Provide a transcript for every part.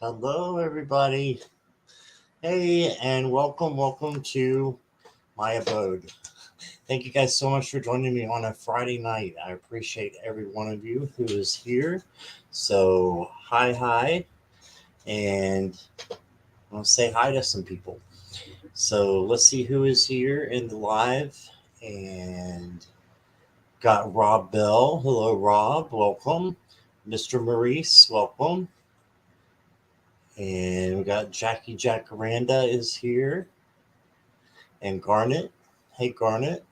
Hello, everybody. Hey, and welcome to my abode. Thank you guys so much for joining me on a Friday night. I appreciate every one of you who is here. So, hi, and I'm going to say hi to some people. So, let's see who is here in the live. And got Rob Bell. Hello, Rob. Welcome. Mr. Maurice, welcome. And we got Jackie Jacaranda is here. And Garnet. Hey, Garnet.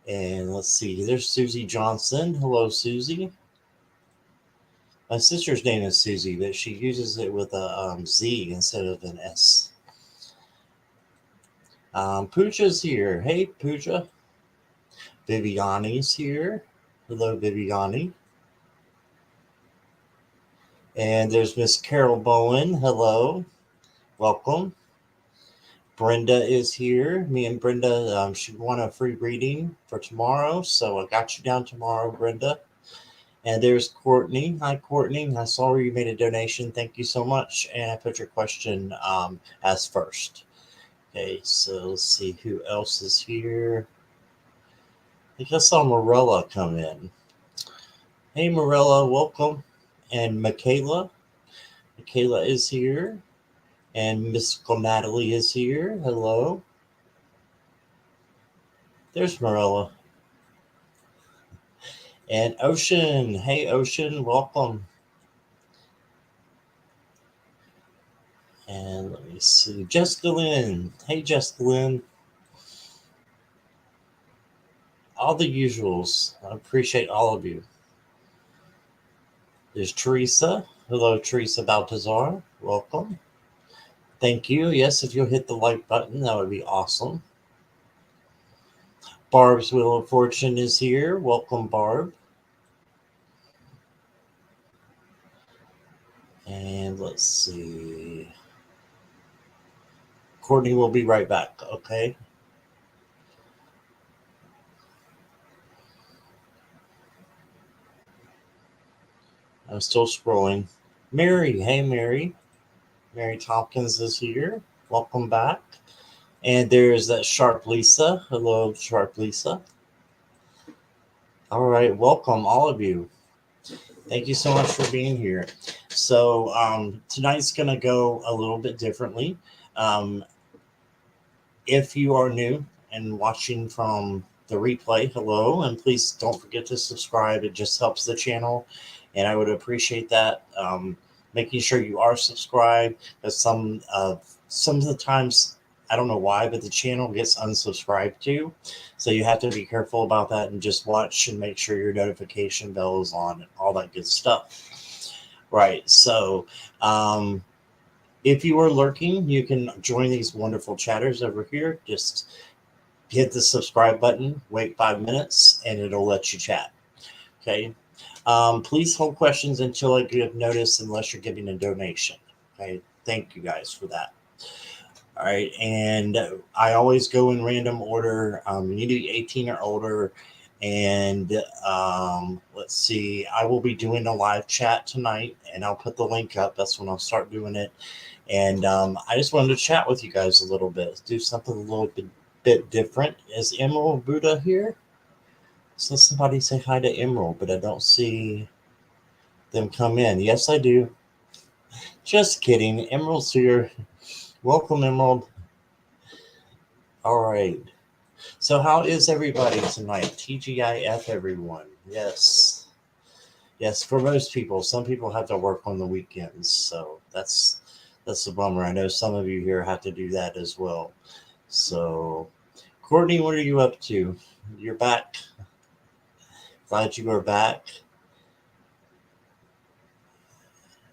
And let's see, there's Susie Johnson. Hello, Susie. My sister's name is Susie, but she uses it with a Z instead of an S. Pooja's here. Hey, Pooja. Viviani's here. Hello, Viviani. And there's Miss Carol Bowen. Hello. Welcome. Brenda is here. Me and Brenda, she won a free reading for tomorrow. So I got you down tomorrow, Brenda. And there's Courtney. Hi, Courtney. I saw where you made a donation. Thank you so much. And I put your question as first. Okay, so let's see who else is here. I think I saw Morella come in. Hey, Morella, welcome. And Michaela. Michaela is here. And Miss Natalie is here. Hello. There's Morella. And Ocean. Hey, Ocean, welcome. And let me see. Jessica Lynn. Hey, Jessica Lynn. All the usuals. I appreciate all of you. There's Teresa. Hello, Teresa Baltazar. Welcome. Thank you. Yes, if you'll hit the like button, that would be awesome. Barb's Wheel of Fortune is here. Welcome, Barb. And let's see. Courtney will be right back, okay? I'm still scrolling. Mary. Hey, Mary. Mary Tompkins is here. Welcome back. And there's that Sharp Lisa. Hello, Sharp Lisa. All right, welcome, all of you. Thank you so much for being here. So tonight's going to go a little bit differently. Um, if you are new and watching from the replay, hello, and please don't forget to subscribe. It just helps the channel, and I would appreciate that. Making sure you are subscribed, because some of the times, I don't know why, but the channel gets unsubscribed to. So you have to be careful about that and just watch and make sure your notification bell is on and all that good stuff. Right. So if you are lurking, you can join these wonderful chatters over here. Just hit the subscribe button, wait 5 minutes, and it'll let you chat. Okay. Please hold questions until I give notice unless you're giving a donation. Okay. Thank you guys for that. All right. And I always go in random order. You need to be 18 or older. And let's see, I will be doing a live chat tonight, and I'll put the link up. That's when I'll start doing it. And I just wanted to chat with you guys a little bit, do something a little bit different. Is Emerald Buddha here? So somebody say hi to Emerald, but I don't see them come in. Yes, I do. Just kidding. Emerald's here. Welcome, Emerald. All right. So, how is everybody tonight? TGIF, everyone. Yes. Yes, for most people. Some people have to work on the weekends. So, that's a bummer. I know some of you here have to do that as well. So, Courtney, what are you up to? You're back. Glad you are back.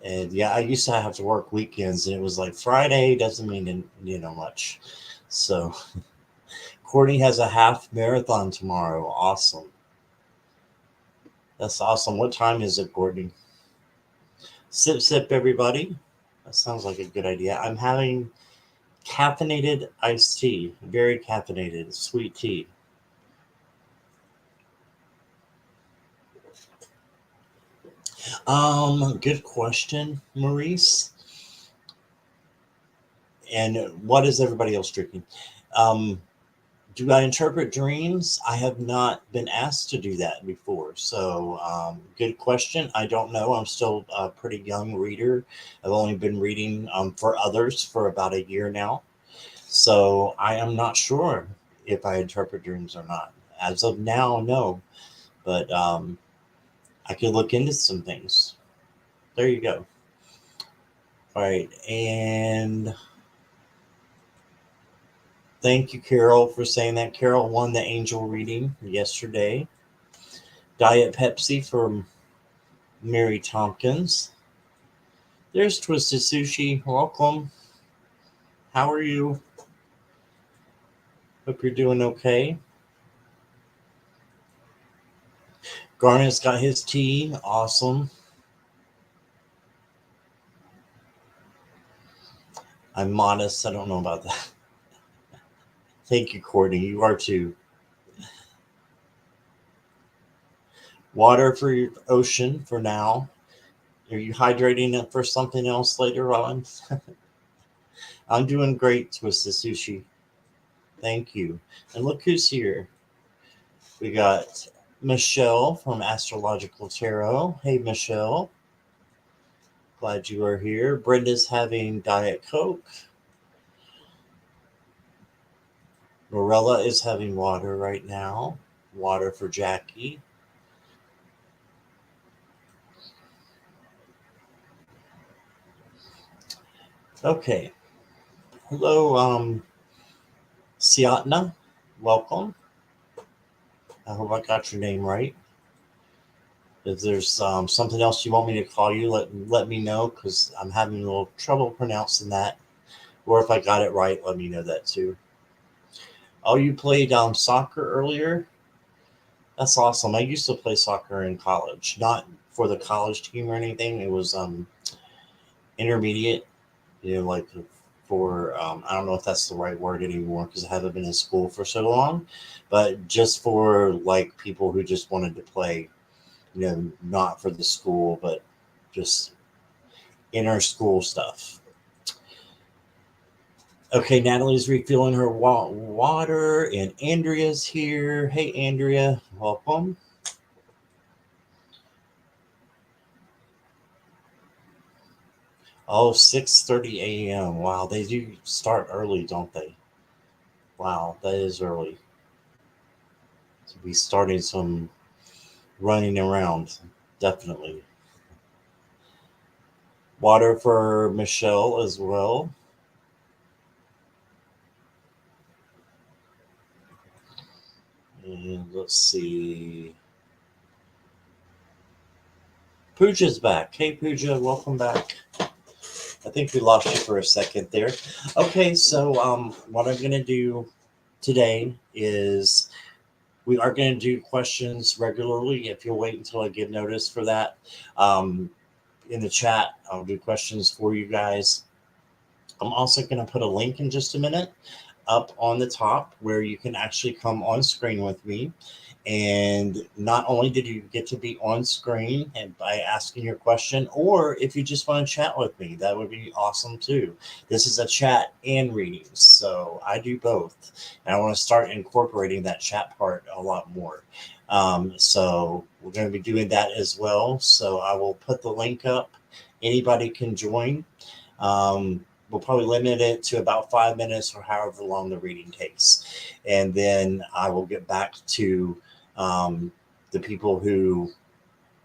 And yeah, I used to have to work weekends, and it was like Friday doesn't mean much. So Courtney has a half marathon tomorrow. Awesome. That's awesome. What time is it, Courtney? Sip, sip, everybody. That sounds like a good idea. I'm having caffeinated iced tea, very caffeinated, sweet tea. Good question, Maurice. And what is everybody else drinking? Um, do I interpret dreams? I have not been asked to do that before. So, good question. I don't know. I'm still a pretty young reader. I've only been reading for others for about a year now. So, I am not sure if I interpret dreams or not. As of now, no. But I could look into some things. There you go. All right. And thank you, Carol, for saying that. Carol won the angel reading yesterday. Diet Pepsi from Mary Tompkins. There's Twisted Sushi. Welcome. How are you? Hope you're doing okay. Garnet's got his tea. Awesome. I'm modest. I don't know about that. Thank you, Courtney. You are too. Water for your ocean for now. Are you hydrating it for something else later on? I'm doing great, Twisted Sushi. Thank you. And look who's here. We got Michelle from Astrological Tarot. Hey, Michelle. Glad you are here. Brenda's having Diet Coke. Morella is having water right now. Water for Jackie. Okay. Hello, Siatna. Welcome. I hope I got your name right. If there's something else you want me to call you, let me know because I'm having a little trouble pronouncing that. Or if I got it right, let me know that too. Oh, you played soccer earlier? That's awesome. I used to play soccer in college, not for the college team or anything. It was intermediate, like for I don't know if that's the right word anymore because I haven't been in school for so long, but just for like people who just wanted to play, not for the school, but just inner school stuff. Okay, Natalie's refilling her water, and Andrea's here. Hey, Andrea, welcome. Oh, 6:30 a.m. Wow, they do start early, don't they? Wow, that is early to be starting some running around. Definitely. Water for Michelle as well. And let's see. Pooja's back. Hey, Pooja, welcome back. I think we lost you for a second there. Okay, so what I'm going to do today is we are going to do questions regularly. If you'll wait until I give notice for that, in the chat, I'll do questions for you guys. I'm also going to put a link in just a minute up on the top where you can actually come on screen with me. And not only did you get to be on screen and by asking your question, or if you just want to chat with me, that would be awesome too. This is a chat and readings, so I do both. And I want to start incorporating that chat part a lot more. So we're going to be doing that as well. So I will put the link up. Anybody can join. We'll probably limit it to about 5 minutes or however long the reading takes. And then I will get back to the people who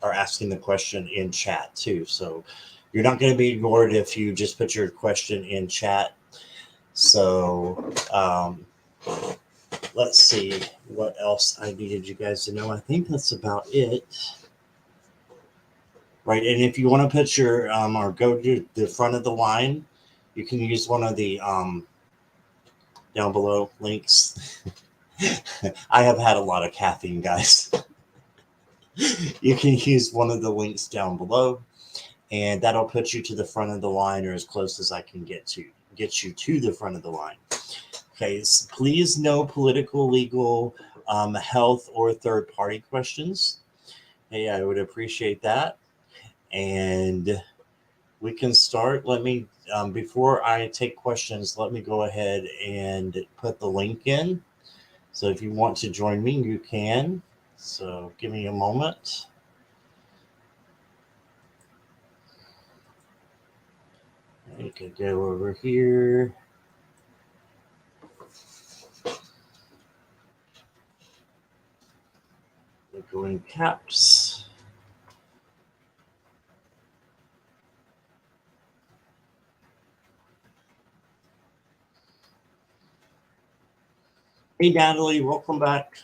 are asking the question in chat too. So you're not going to be ignored if you just put your question in chat. So let's see what else I needed you guys to know. I think that's about it. Right. And if you want to put your or go to the front of the line, you can use one of the down below links. I have had a lot of caffeine, guys. You can use one of the links down below, and that'll put you to the front of the line or as close as I can get you to the front of the line. Okay, so please no political, legal, health, or third party questions. Hey, I would appreciate that. And we can start. Let me, before I take questions, let me go ahead and put the link in. So if you want to join me, you can. So give me a moment. You can go over here. We're going caps. Hey, Natalie, welcome back.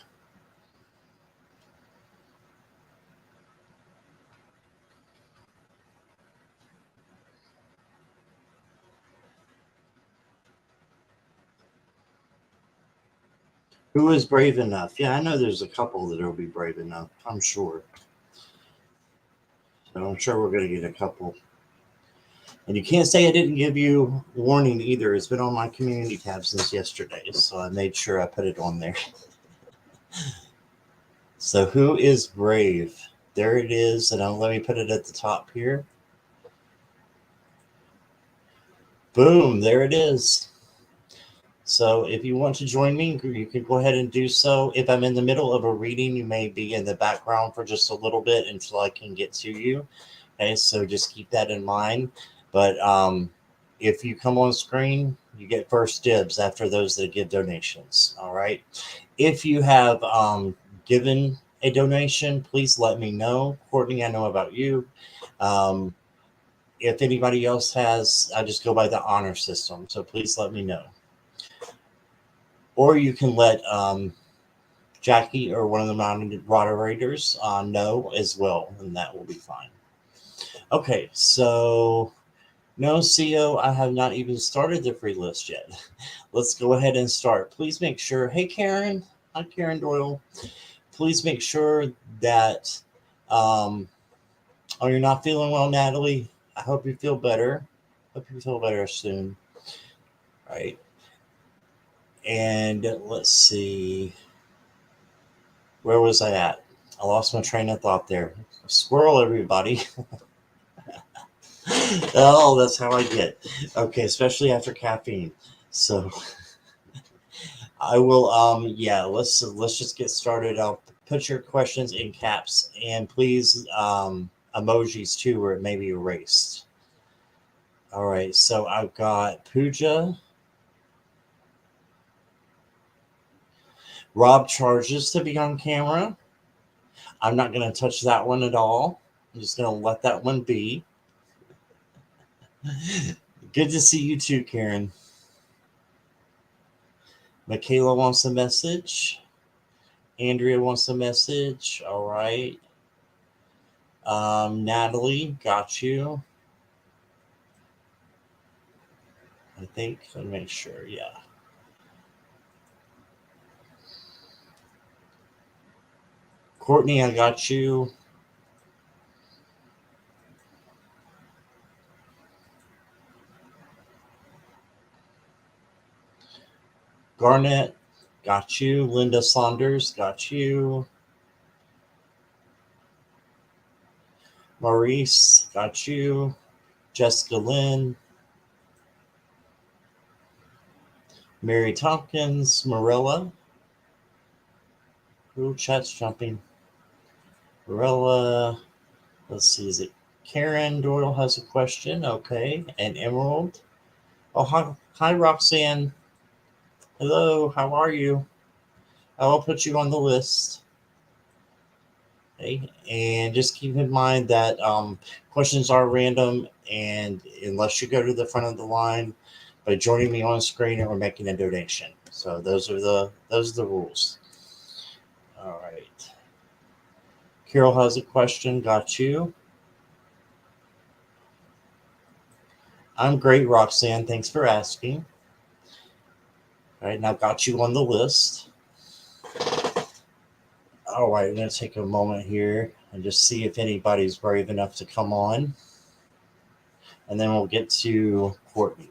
Who is brave enough? Yeah, I know there's a couple that will be brave enough, I'm sure. So I'm sure we're going to get a couple. And you can't say I didn't give you warning either. It's been on my community tab since yesterday, so I made sure I put it on there. So who is brave? There it is, and let me put it at the top here. Boom, there it is. So if you want to join me, you can go ahead and do so. If I'm in the middle of a reading, you may be in the background for just a little bit until I can get to you. Okay, so just keep that in mind. But if you come on screen, you get first dibs after those that give donations. All right. If you have given a donation, please let me know. Courtney, I know about you. If anybody else has, I just go by the honor system. So please let me know. Or you can let Jackie or one of the moderators know as well, and that will be fine. Okay, so no, CEO, I have not even started the free list yet. Let's go ahead and start. Please make sure. Hey, Karen. Hi, Karen Doyle. Please make sure that. Oh, you're not feeling well, Natalie. I hope you feel better. Hope you feel better soon. All right. And let's see. Where was I at? I lost my train of thought there. Squirrel, everybody. Oh, that's how I get. Okay, especially after caffeine. So I will yeah, let's just get started. I'll put your questions in caps and please emojis too where it may be erased. All right, so I've got Pooja. Rob charges to be on camera. I'm not going to touch that one at all. I'm just going to let that one be. Good to see you too, Karen. Michaela wants a message. Andrea wants a message. All right. Natalie, got you. I think. Let me make sure. Yeah. Courtney, I got you. Garnett, got you. Linda Saunders, got you. Maurice, got you. Jessica Lynn. Mary Tompkins, Marilla. Ooh, chat's jumping. Marilla. Let's see, is it Karen Doyle has a question? Okay. And Emerald. Oh, hi Roxanne. Hello, how are you? I will put you on the list. Okay. And just keep in mind that questions are random, and unless you go to the front of the line by joining me on screen or making a donation. So those are the rules. All right. Carol has a question. Got you. I'm great, Roxanne. Thanks for asking. All right, now got you on the list. All right, I'm going to take a moment here and just see if anybody's brave enough to come on. And then we'll get to Courtney.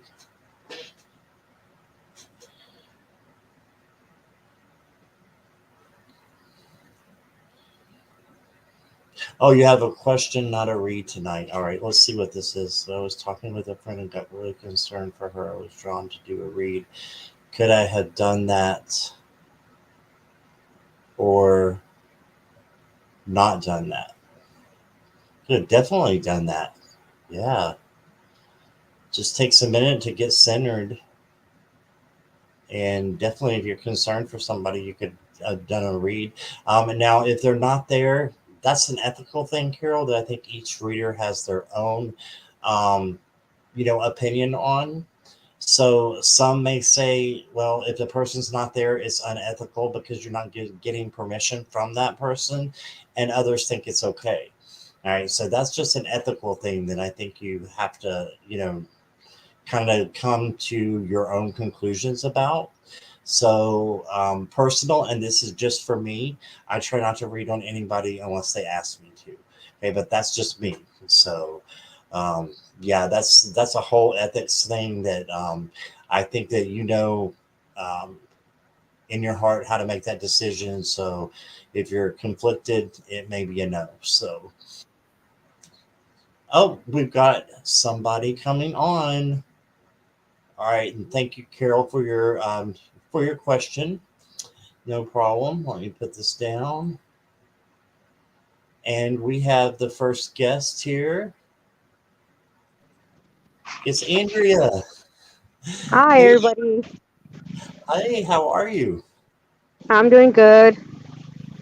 Oh, you have a question, not a read tonight. All right, let's see what this is. So I was talking with a friend and got really concerned for her. I was drawn to do a read. Could I have done that or not done that? Could have definitely done that. Yeah. Just takes a minute to get centered. And definitely, if you're concerned for somebody, you could have done a read. And now, if they're not there, that's an ethical thing, Carol, that I think each reader has their own, um, opinion on. So some may say, well, if the person's not there, it's unethical because you're not getting permission from that person, and others think it's okay. All right, so that's just an ethical thing that I think you have to, kind of come to your own conclusions about. So, personal, and this is just for me. I try not to read on anybody unless they ask me to. Okay, but that's just me. So, um, yeah, that's a whole ethics thing that I think that um, in your heart how to make that decision. So, if you're conflicted, it may be a no. So, oh, we've got somebody coming on. All right, and thank you, Carol, for your question. No problem. Let me put this down. And we have the first guest here. It's Andrea. Hi, Hey, everybody. hey, how are you? I'm doing good.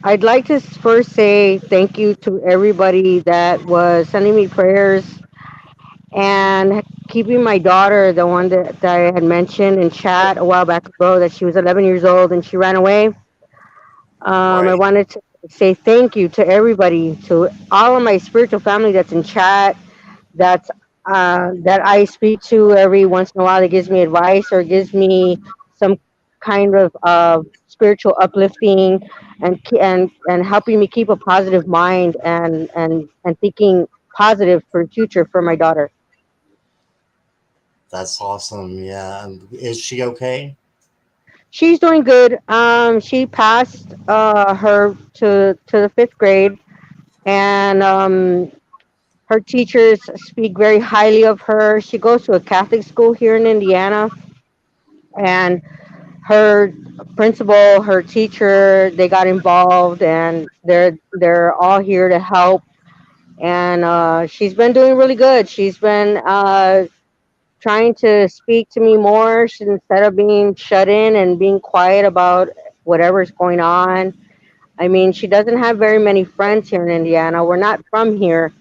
I'd like to first say thank you to everybody that was sending me prayers and keeping my daughter, the one that I had mentioned in chat a while back ago, that she was 11 years old and she ran away. I Right, wanted to say thank you to everybody, to all of my spiritual family that's in chat, that's that I speak to every once in a while, that gives me advice or gives me some kind of spiritual uplifting and helping me keep a positive mind and thinking positive for the future for my daughter. that's awesome. Yeah, is she okay? She's doing good. She passed her to the fifth grade, and her teachers speak very highly of her. She goes to a Catholic school here in Indiana, and her principal, her teacher, they got involved, and they're all here to help. And she's been doing really good. She's been trying to speak to me more instead of being shut in and being quiet about whatever's going on. I mean, she doesn't have very many friends here in Indiana. We're not from here.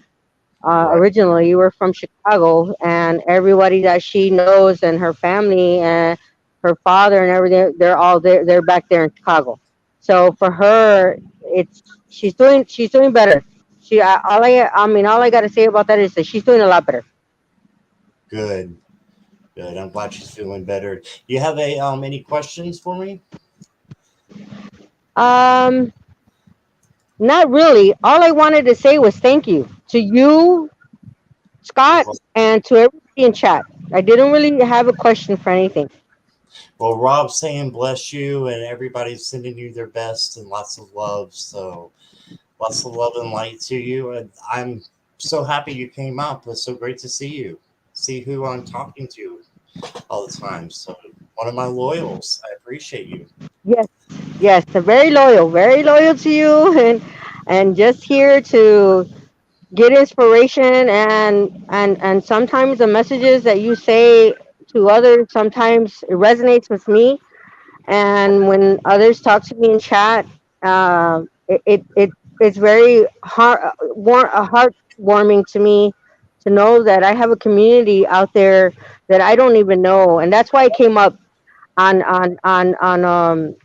Right. Originally, you were from Chicago, and everybody that she knows and her family and her father and everything, they're all there. They're back there in Chicago. So for her, it's she's doing better. I mean, all I got to say about that is that she's doing a lot better. Good, good. I'm glad she's feeling better. You have any questions for me? Um, Not really. All I wanted to say was thank you to you, Scott, Well, and to everybody in chat. I didn't really have a question for anything. well, Rob's saying bless you, and everybody's sending you their best and lots of love. So lots of love and light to you. And I'm so happy you came up. It's so great to see you. See who I'm talking to all the time. So one of my loyals. I appreciate you. Yes, yes, they're very loyal to you, and just here to get inspiration and sometimes the messages that you say to others, sometimes it resonates with me, and when others talk to me in chat, it's very heartwarming to me to know that I have a community out there that I don't even know, and that's why I came up on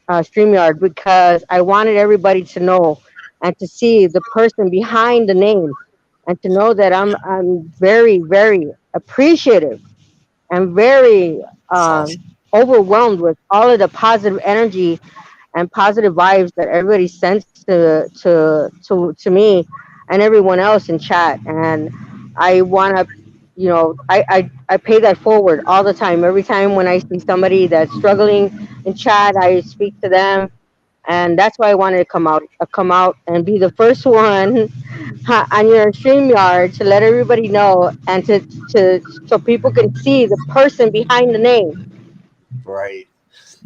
StreamYard, because I wanted everybody to know and to see the person behind the name, and to know that I'm very appreciative and very It's awesome. overwhelmed with all of the positive energy and positive vibes that everybody sends to me and everyone else in chat. And I want to, I pay that forward all the time. Every time when I see somebody that's struggling in chat, I speak to them, and that's why I wanted to come out and be the first one on your StreamYard to let everybody know, and to so people can see the person behind the name. Right.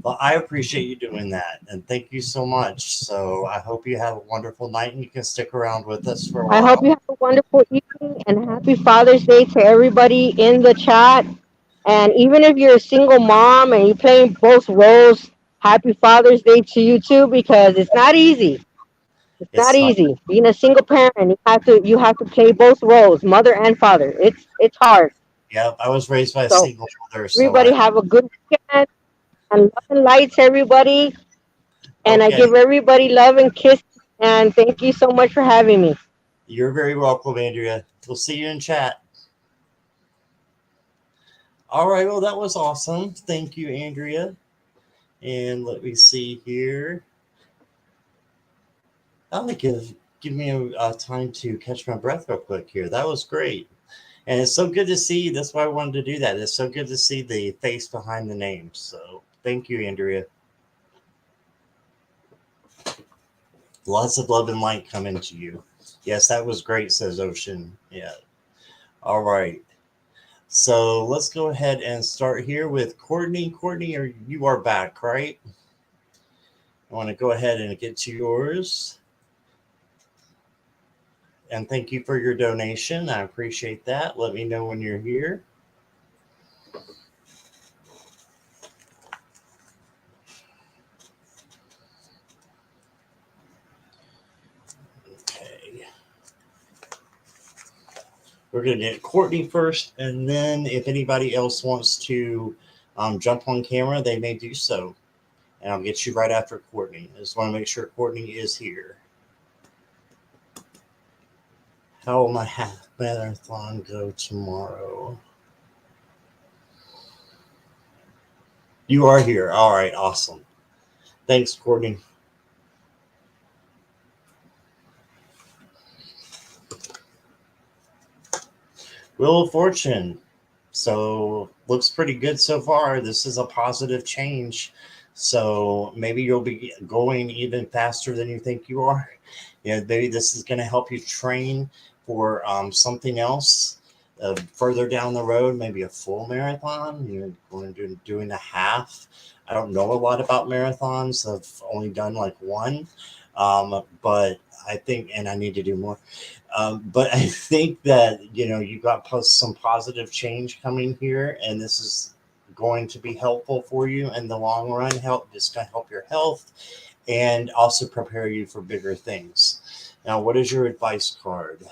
Well, I appreciate you doing that, and thank you so much. So I hope you have a wonderful night, and you can stick around with us for a I hope while. you have a wonderful evening and happy Father's Day to everybody in the chat. And even if you're a single mom and you're playing both roles, happy Father's Day to you too, because it's not easy. It's not It's not. easy. Being a single parent, you have to play both roles, mother and father. It's hard. Yeah, I was raised by a So single mother, so everybody I. have a good weekend and love and lights, everybody. And I Okay, give everybody love and kisses. And thank you so much for having me. you're very welcome, Andrea. We'll see you in chat. All right. Well, that was awesome. Thank you, Andrea. And let me see here. I'm gonna give me a time to catch my breath real quick here. That was great. And it's so good to see you. That's why I wanted to do that. It's so good to see the face behind the name. So thank you, Andrea. Lots of love and light coming to you. Yes, that was great, says Ocean. Yeah. All right. So let's go ahead and start here with Courtney. Courtney, you are back, right? I want to go ahead and get to yours. And thank you for your donation. I appreciate that. Let me know when you're here. Okay. We're going to get Courtney first, and then if anybody else wants to jump on camera, they may do so. And I'll get you right after Courtney. I just want to make sure Courtney is here. How will my half marathon go tomorrow? You are here. All right, awesome. Thanks, Courtney. Wheel of Fortune. So looks pretty good so far. This is a positive change. So maybe you'll be going even faster than you think you are. You know, maybe this is going to help you train for something else further down the road, maybe a full marathon. You're going to do doing a half. I don't know a lot about marathons. I've only done like one, but I think, and I need to do more. But I think that you got some positive change coming here, and this is going to be helpful for you in the long run. It's going to help your health and also prepare you for bigger things. Now, what is your advice card?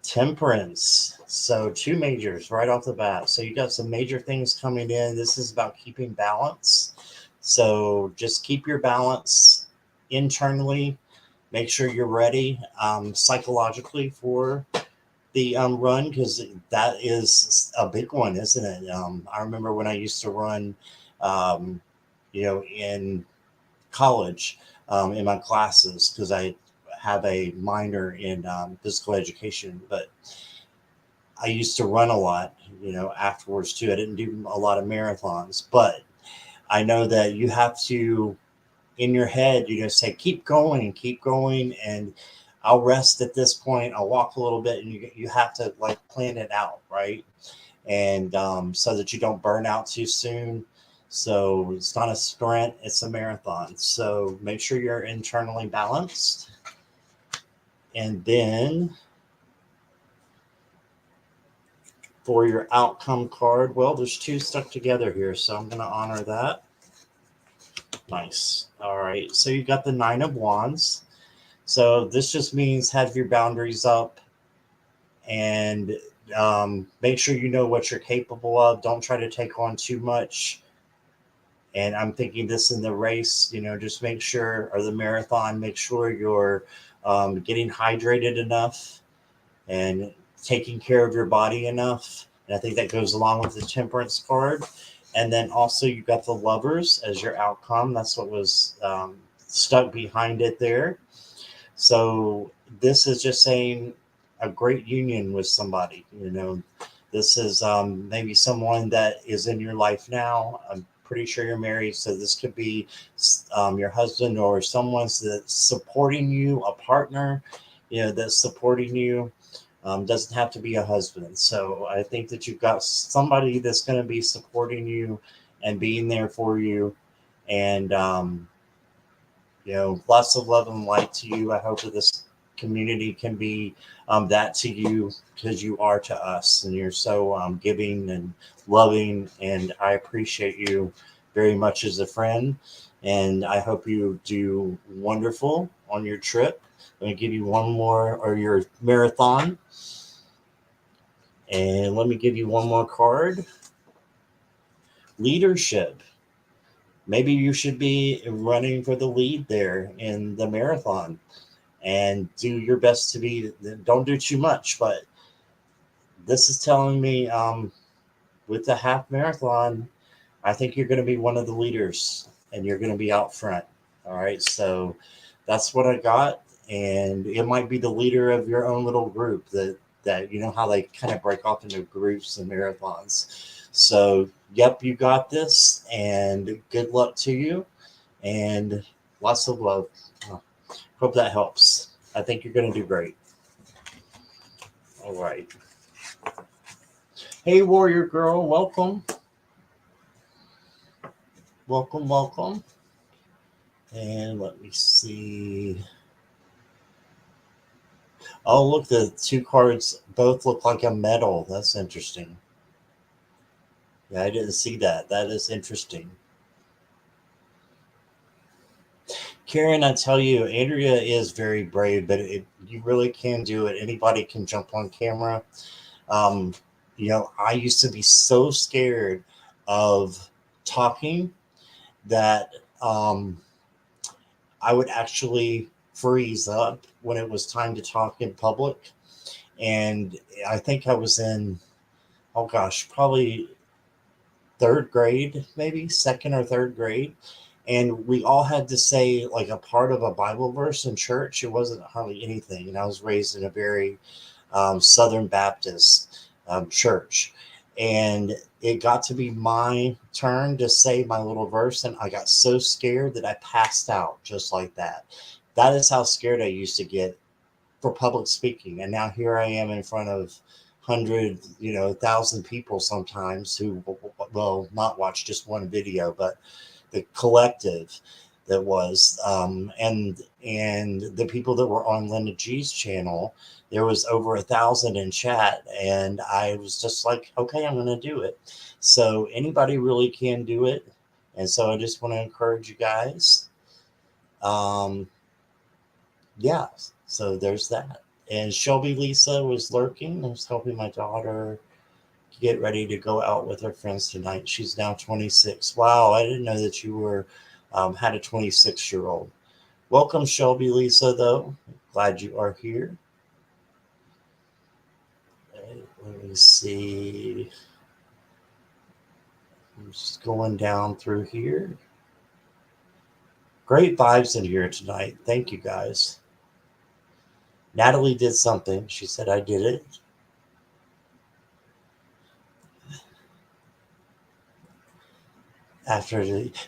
Temperance. So two majors right off the bat. So you got some major things coming in. This is about keeping balance. So just keep your balance internally. Make sure you're ready psychologically for the run, because that is a big one, isn't it? I remember when I used to run, um, in college, in my classes, because I have a minor in physical education, but I used to run a lot, afterwards too. I didn't do a lot of marathons, but I know that you have to, in your head, say, keep going, and I'll rest at this point. I'll walk a little bit, and you have to like plan it out, right? And so that you don't burn out too soon. So it's not a sprint, it's a marathon. So make sure you're internally balanced. And then for your outcome card, well, there's two stuck together here, so I'm going to honor that. Nice. All right. So you got the Nine of Wands. So this just means have your boundaries up, and make sure you know what you're capable of. Don't try to take on too much. And I'm thinking this in the race, just make sure, or the marathon, make sure you're getting hydrated enough and taking care of your body enough. And I think that goes along with the Temperance card. And then also you got the Lovers as your outcome. That's what was stuck behind it there. So this is just saying a great union with somebody. This is maybe someone that is in your life now, pretty sure you're married, so this could be your husband or someone that's supporting you, a partner, that's supporting you. Doesn't have to be a husband. So I think that you've got somebody that's going to be supporting you and being there for you. And, lots of love and light to you. I hope that this community can be that to you, because you are to us, and you're so giving and loving. And I appreciate you very much as a friend. And I hope you do wonderful on your trip. I'm going to give you one more, or your marathon. And let me give you one more card. Leadership. Maybe you should be running for the lead there in the marathon, and do your best to be, don't do too much, but this is telling me with the half marathon, I think you're going to be one of the leaders, and you're going to be out front. All right. So that's what I got. And it might be the leader of your own little group that how they kind of break off into groups and marathons. So, yep, you got this, and good luck to you, and lots of love. Hope that helps. I think you're going to do great. All right. Hey, Warrior Girl, welcome. Welcome, welcome. And let me see. Oh, look, the two cards both look like a medal. That's interesting. Yeah, I didn't see that. That is interesting. Karen, I tell you, Andrea is very brave, but you really can do it. Anybody can jump on camera. I used to be so scared of talking that I would actually freeze up when it was time to talk in public. And I think I was in, oh gosh, probably third grade, maybe second or third grade. And we all had to say like a part of a Bible verse in church. It wasn't hardly anything. And I was raised in a very Southern Baptist church. And it got to be my turn to say my little verse. And I got so scared that I passed out just like that. That is how scared I used to get for public speaking. And now here I am in front of 100, 1,000 people sometimes who will not watch just one video, but the collective that was, and the people that were on Linda G's channel, there was over 1,000 in chat, and I was just like, okay, I'm going to do it. So anybody really can do it. And so I just want to encourage you guys. Yeah, so there's that. And Shelby Lisa was lurking. I was helping my daughter get ready to go out with her friends tonight. She's now 26. Wow, I didn't know that you were had a 26-year-old. Welcome, Shelby Lisa, though. Glad you are here. Okay, let me see. I'm just going down through here. Great vibes in here tonight. Thank you, guys. Natalie did something. She said I did it.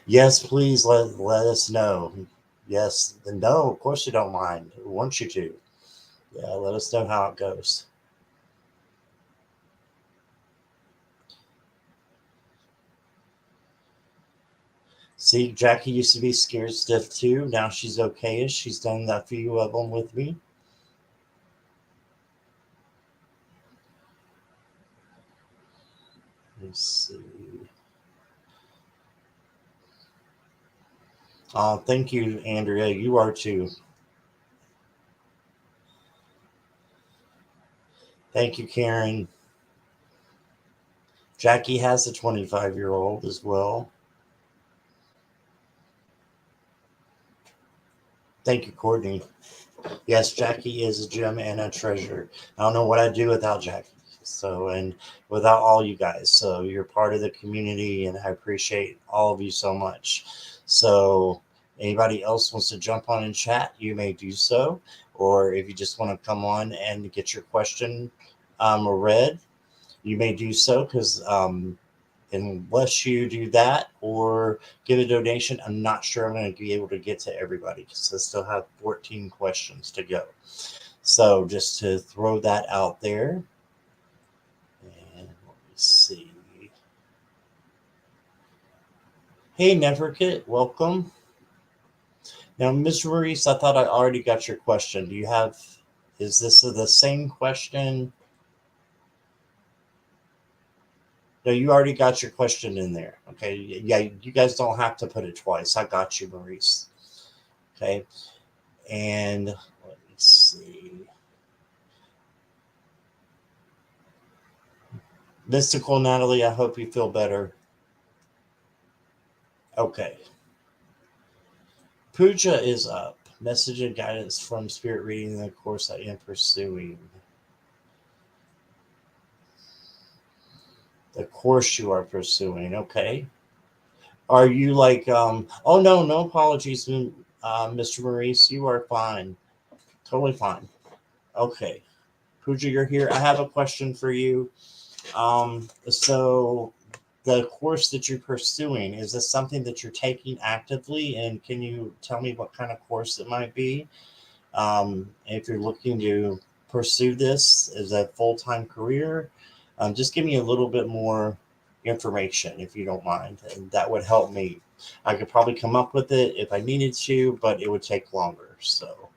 Yes, please let us know. Yes, no, of course you don't mind. We want you to. Yeah, let us know how it goes. See, Jackie used to be scared stiff too. Now she's okay. She's done a few of them with me. Let's see. Thank you, Andrea. You are too. Thank you, Karen. Jackie has a 25-year-old as well. Thank you, Courtney. Yes, Jackie is a gem and a treasure. I don't know what I'd do without Jackie. So, and without all you guys. So you're part of the community, and I appreciate all of you so much. So anybody else wants to jump on and chat, you may do so. Or if you just want to come on and get your question read, you may do so, because unless you do that or give a donation, I'm not sure I'm going to be able to get to everybody because I still have 14 questions to go. So just to throw that out there. And let me see. Hey, Neverkit, welcome. Now, Ms. Maurice, I thought I already got your question. Is this the same question? No, you already got your question in there. Okay. Yeah, you guys don't have to put it twice. I got you, Maurice. Okay. And let me see. Mystical Natalie, I hope you feel better. Okay. Puja is up. Message and guidance from Spirit reading the course I am pursuing. The course you are pursuing. Okay. Are you like, oh no apologies, Mr. Maurice. You are fine. Totally fine. Okay. Pooja, you're here. I have a question for you. So the course that you're pursuing, is this something that you're taking actively? And can you tell me what kind of course it might be? If you're looking to pursue this as a full-time career, just give me a little bit more information if you don't mind. And that would help me. I could probably come up with it if I needed to, but it would take longer. So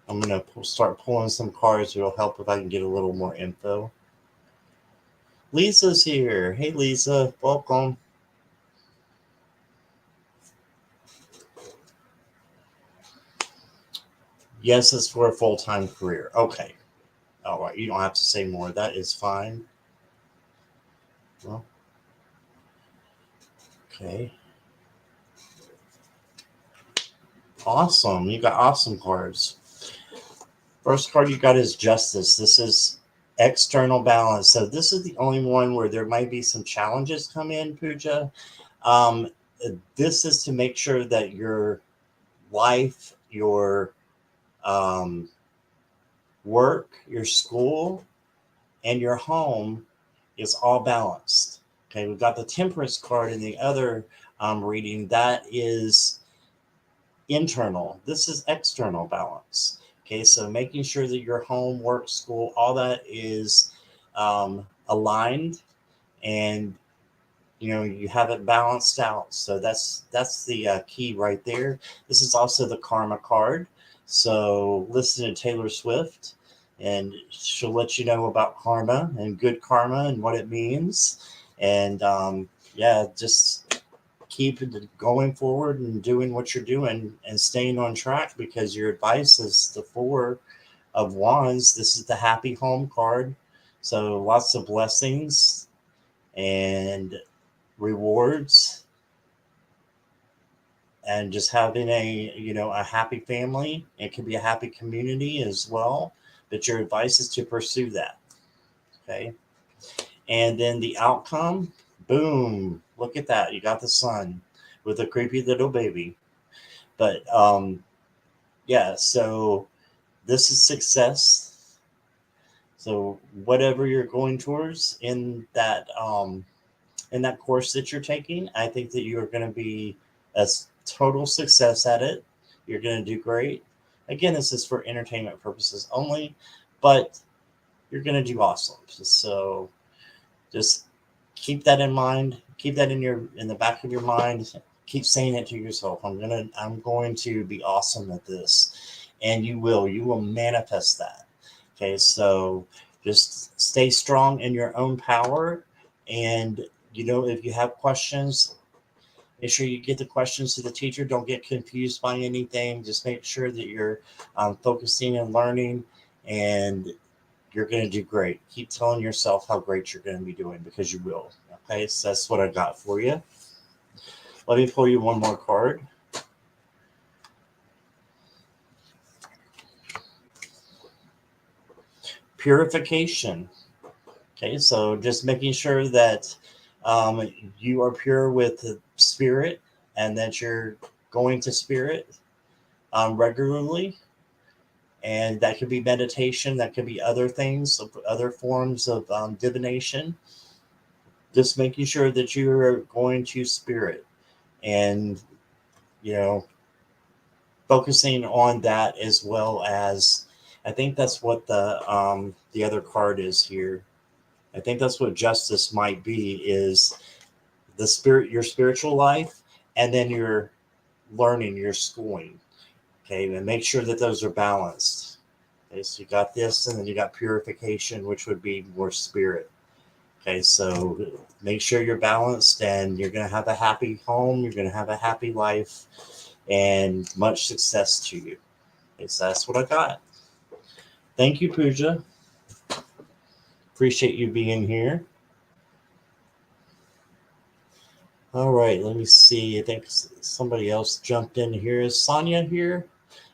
I'm going to start pulling some cards. It'll help if I can get a little more info. Lisa's here. Hey, Lisa. Welcome. Yes, it's for a full-time career. Okay. All right. You don't have to say more. That is fine. Well, okay. Awesome. You got awesome cards. First card you got is Justice. This is external balance. So this is the only one where there might be some challenges come in, Pooja. Um, this is to make sure that your life, your work, your school, and your home is all balanced. Okay, we've got the Temperance card in the other reading. That is internal. This is external balance. Okay, so making sure that your home, work, school, all that is aligned, and you have it balanced out. So that's the key right there. This is also the Karma card. So listen to Taylor Swift, and she'll let you know about karma and good karma and what it means. And yeah, just keep going forward and doing what you're doing and staying on track, because your advice is the Four of Wands. This is the happy home card. So lots of blessings and rewards, and just having a happy family. It can be a happy community as well, but your advice is to pursue that. Okay. And then the outcome, boom, look at that. You got the sun with a creepy little baby. But yeah, so this is success. So whatever you're going towards in that course that you're taking, I think that you are going to be a total success at it. You're going to do great. Again, this is for entertainment purposes only, but you're going to do awesome. So just keep that in mind. Keep that in the back of your mind. Keep saying it to yourself. I'm going to be awesome at this, and you will manifest that. Okay, so just stay strong in your own power, and if you have questions, make sure you get the questions to the teacher. Don't get confused by anything. Just make sure that you're focusing and learning, and you're going to do great. Keep telling yourself how great you're going to be doing, because you will. Okay, so that's what I got for you. Let me pull you one more card. Purification. Okay, so just making sure that you are pure with spirit, and that you're going to spirit regularly, And that could be meditation, that could be other things, other forms of divination. Just making sure that you're going to spirit and, you know, focusing on that, as well as, I think that's what the other card is here. I think that's what justice might be, is the spirit, your spiritual life, and then your learning, your schooling. Okay, and make sure that those are balanced. Okay, so you got this, and then you got purification, which would be more spirit. Okay, so make sure you're balanced, and you're going to have a happy home. You're going to have a happy life, and much success to you. Okay, so that's what I got. Thank you, Pooja. Appreciate you being here. All right, let me see. I think somebody else jumped in here. Is Sonia here?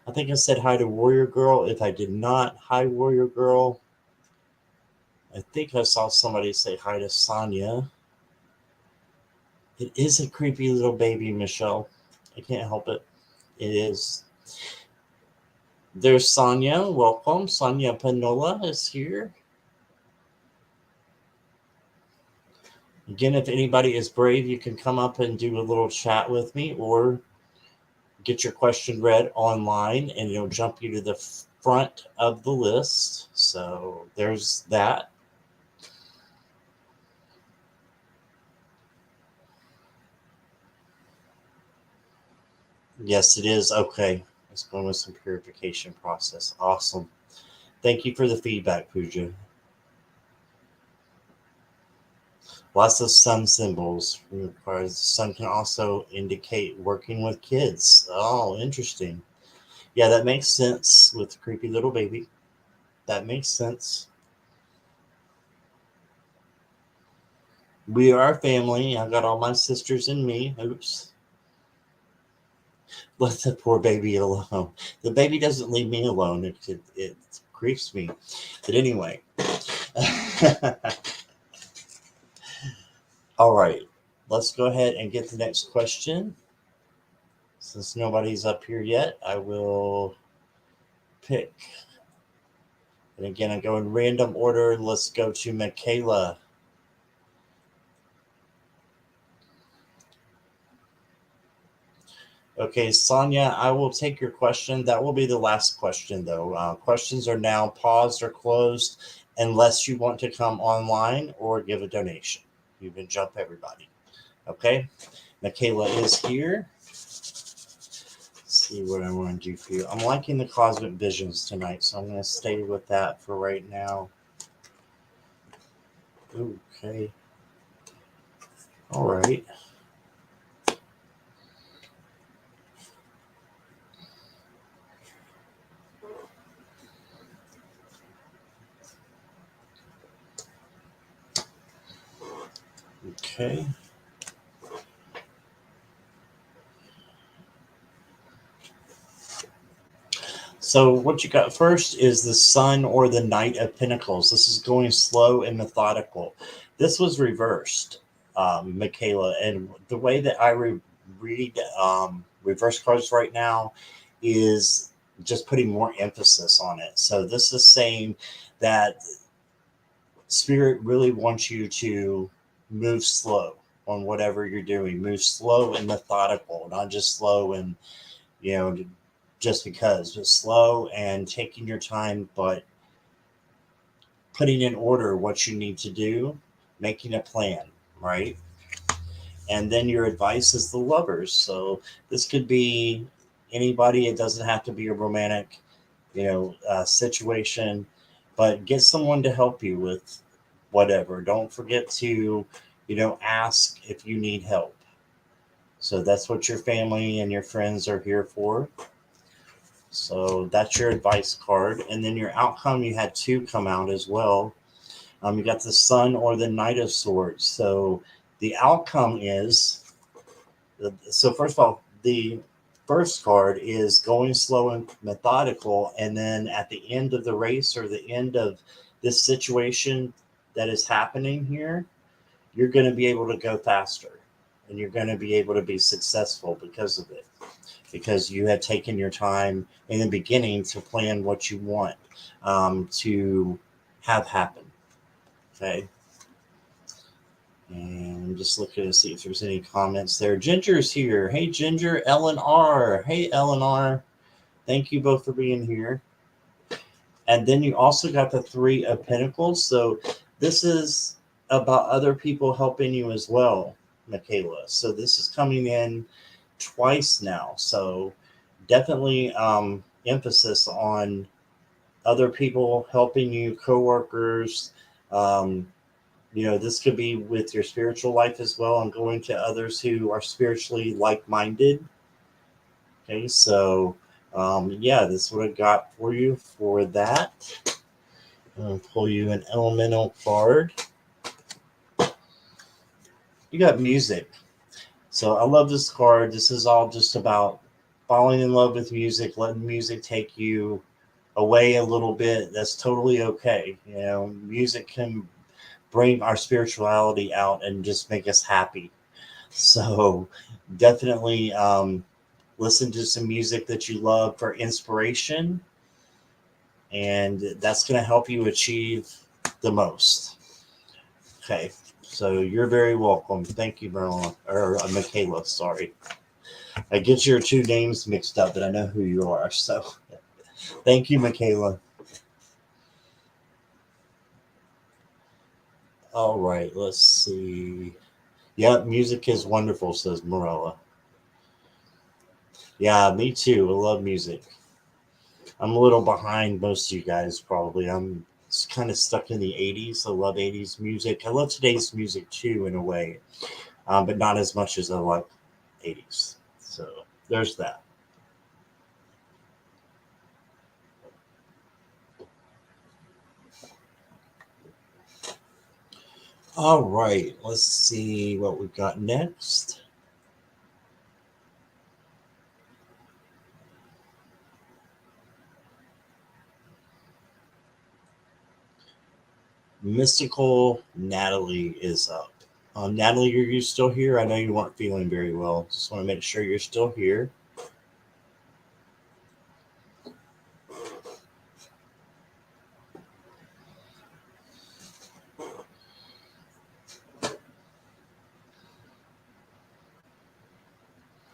I think I said hi to Warrior Girl. If I did not, hi, Warrior Girl. I think I saw somebody say hi to Sonia. It is a creepy little baby, Michelle. I can't help it. It is. There's Sonia. Welcome. Sonia Panola is here. Again, if anybody is brave, you can come up and do a little chat with me, or get your question read online, and it'll jump you to the front of the list. So there's that. Yes, it is. Okay. Let's go with some purification process. Awesome. Thank you for the feedback, Pooja. Lots of sun symbols. The sun can also indicate working with kids. Oh, interesting. Yeah, that makes sense with creepy little baby. That makes sense. We are a family. I got all my sisters and me. Oops. Let the poor baby alone. The baby doesn't leave me alone. It creeps me. But anyway. All right. Let's go ahead and get the next question. Since nobody's up here yet, I will pick. And again, I go in random order. Let's go to Michaela. Okay, Sonia, I will take your question. That will be the last question, though. Questions are now paused or closed unless you want to come online or give a donation. You can jump everybody. Okay, Michaela is here. Let's see what I want to do for you. I'm liking the cosmic visions tonight, so I'm going to stay with that for right now. Okay. All right. Okay. So what you got first is the Sun or the Knight of Pentacles. This is going slow and methodical. This was reversed, Michaela. And the way that I read reverse cards right now is just putting more emphasis on it. So this is saying that Spirit really wants you to move slow on whatever you're doing. Move slow and methodical, not just slow and, you know, just because, but slow and taking your time, but putting in order what you need to do, making a plan, right? And then your advice is the Lovers. So this could be anybody. It doesn't have to be a romantic, situation, but get someone to help you with whatever. Don't forget to, ask if you need help. So that's what your family and your friends are here for. So that's your advice card. And then your outcome, you had two come out as well. You got the Sun or the Knight of Swords. So the outcome is, so first of all, the first card is going slow and methodical. And then at the end of the race, or the end of this situation that is happening here, you're going to be able to go faster. and you're going to be able to be successful because of it, because you have taken your time in the beginning to plan what you want to have happen. Okay. And I'm just looking to see if there's any comments there. Ginger's here. Hey, Ginger. Ellen R. Hey, Ellen R. Thank you both for being here. And then you also got the Three of Pentacles. So this is about other people helping you as well, Michaela. So this is coming in twice now. So definitely emphasis on other people helping you, coworkers. This could be with your spiritual life as well, and going to others who are spiritually like-minded. Okay, so this is what I got for you for that. I'm going to pull you an elemental card. You got music. So I love this card. This is all just about falling in love with music, letting music take you away a little bit. That's totally okay. Music can bring our spirituality out and just make us happy. So definitely listen to some music that you love for inspiration, and that's going to help you achieve the most. Okay, so you're very welcome. Thank you, Marilyn, or Michaela, sorry. I get your two names mixed up, but I know who you are. So thank you, Michaela. All right, let's see. Yeah, music is wonderful, says Morella. Yeah, me too. I love music. I'm a little behind most of you guys, probably. I'm kind of stuck in the 80s. I love 80s music. I love today's music too, in a way, but not as much as I like 80s. So there's that. All right, let's see what we've got next. Mystical Natalie is up. Natalie, are you still here? I know you weren't feeling very well. Just want to make sure you're still here.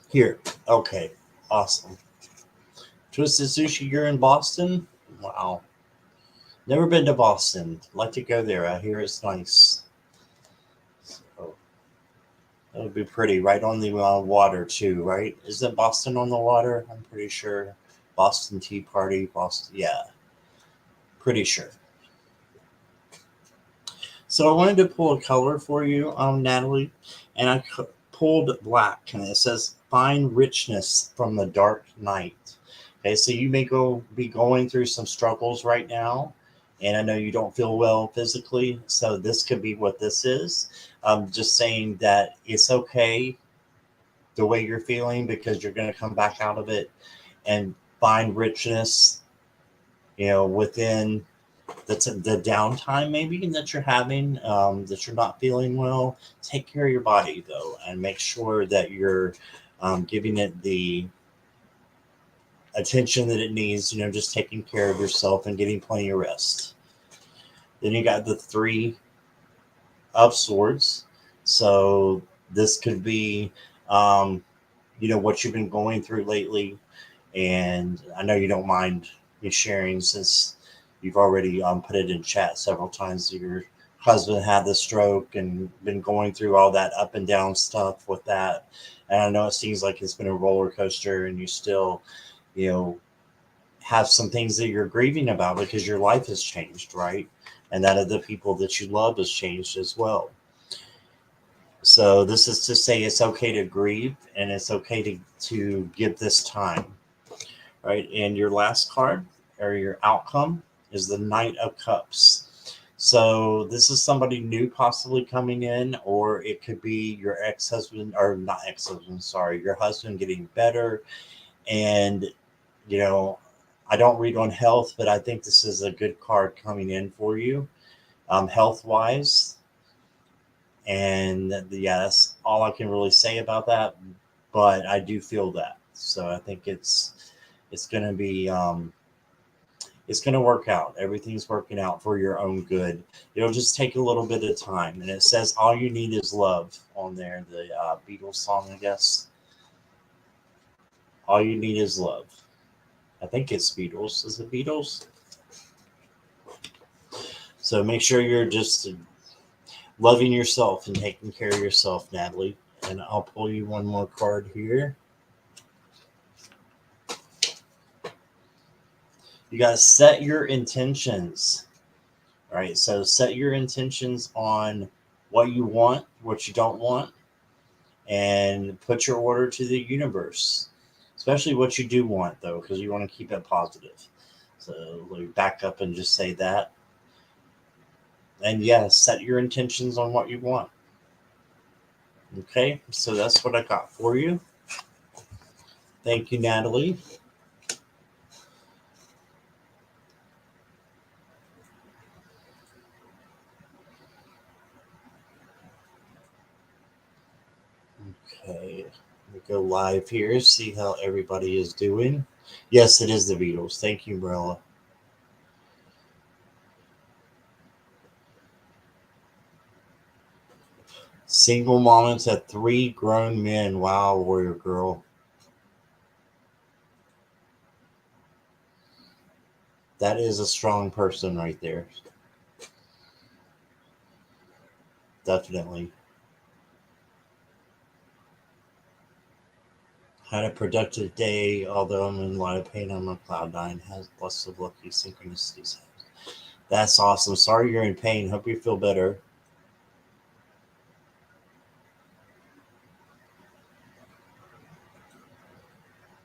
Here. Okay. Awesome. Twisted Sushi, you're in Boston? Wow. Never been to Boston. Like to go there. I hear it's nice. So that would be pretty. Right on the water, too, right? Isn't Boston on the water? I'm pretty sure. Boston Tea Party. Boston. Yeah. Pretty sure. So I wanted to pull a color for you, Natalie. And I pulled black. And it says, find richness from the dark night. Okay, so you may be going through some struggles right now, and I know you don't feel well physically, so this could be what this is. I'm just saying that it's okay the way you're feeling, because you're going to come back out of it and find richness, within the downtime maybe that you're having, that you're not feeling well. Take care of your body, though, and make sure that you're giving it the attention that it needs, just taking care of yourself and getting plenty of rest. Then you got the Three of Swords. So this could be, what you've been going through lately. And I know you don't mind me sharing, since you've already put it in chat several times. Your husband had the stroke and been going through all that up and down stuff with that. And I know it seems like it's been a roller coaster, and you still have some things that you're grieving about, because your life has changed, right? And that of the people that you love has changed as well. So this is to say it's okay to grieve, and it's okay to give this time, right? And your last card, or your outcome, is the Knight of Cups. So this is somebody new possibly coming in, or it could be your ex-husband, or not ex-husband, sorry, your husband getting better. And I don't read on health, but I think this is a good card coming in for you, health wise. And that's all I can really say about that, but I do feel that. So I think it's going to be it's going to work out. Everything's working out for your own good. It'll just take a little bit of time. And it says all you need is love on there, the Beatles song, I guess. All you need is love. I think it's Beatles. Is it Beatles? So make sure you're just loving yourself and taking care of yourself, Natalie. And I'll pull you one more card here. You got to set your intentions. All right. So set your intentions on what you want, what you don't want, and put your order to the universe, especially what you do want, though, because you want to keep it positive. So let me back up and just say that. And yeah, set your intentions on what you want. Okay, so that's what I got for you. Thank you, Natalie. Okay, we go live here, see how everybody is doing. Yes, it is the Beatles. Thank you, Marilla. Single mom to 3 grown men. Wow, warrior girl. That is a strong person right there. Definitely. Had a productive day, although I'm in a lot of pain. I'm on cloud 9. Has lots of lucky synchronicities. That's awesome. Sorry you're in pain. Hope you feel better.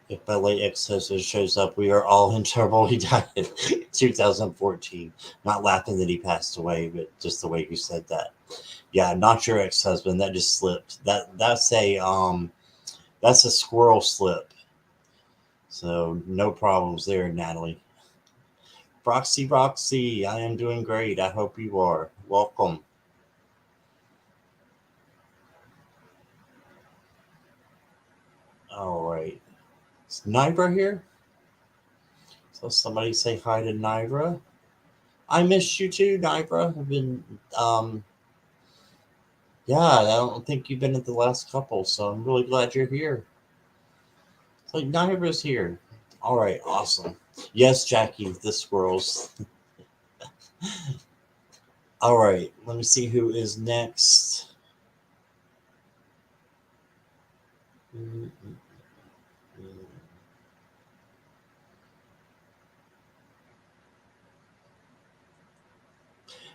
If my late ex-husband shows up, we are all in trouble. He died in 2014. Not laughing that he passed away, but just the way you said that. Yeah, not your ex-husband. That just slipped. That's a squirrel slip. So no problems there, Natalie. Roxy, I am doing great. I hope you are. Welcome. All right. Is Nibra here? So somebody say hi to Nibra. I missed you too, Nibra. I've been, yeah, I don't think you've been at the last couple, so I'm really glad you're here. It's like Nibra's here. All right, awesome. Yes, Jackie, the squirrels. All right, let me see who is next.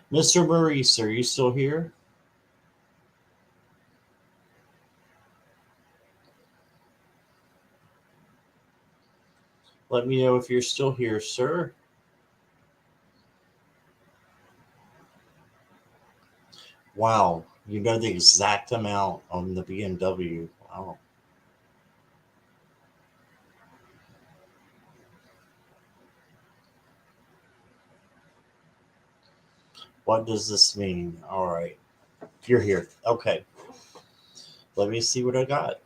Mr. Maurice, are you still here? Let me know if you're still here, sir. Wow, you know the exact amount on the BMW. Wow. What does this mean? All right, you're here. Okay, let me see what I got.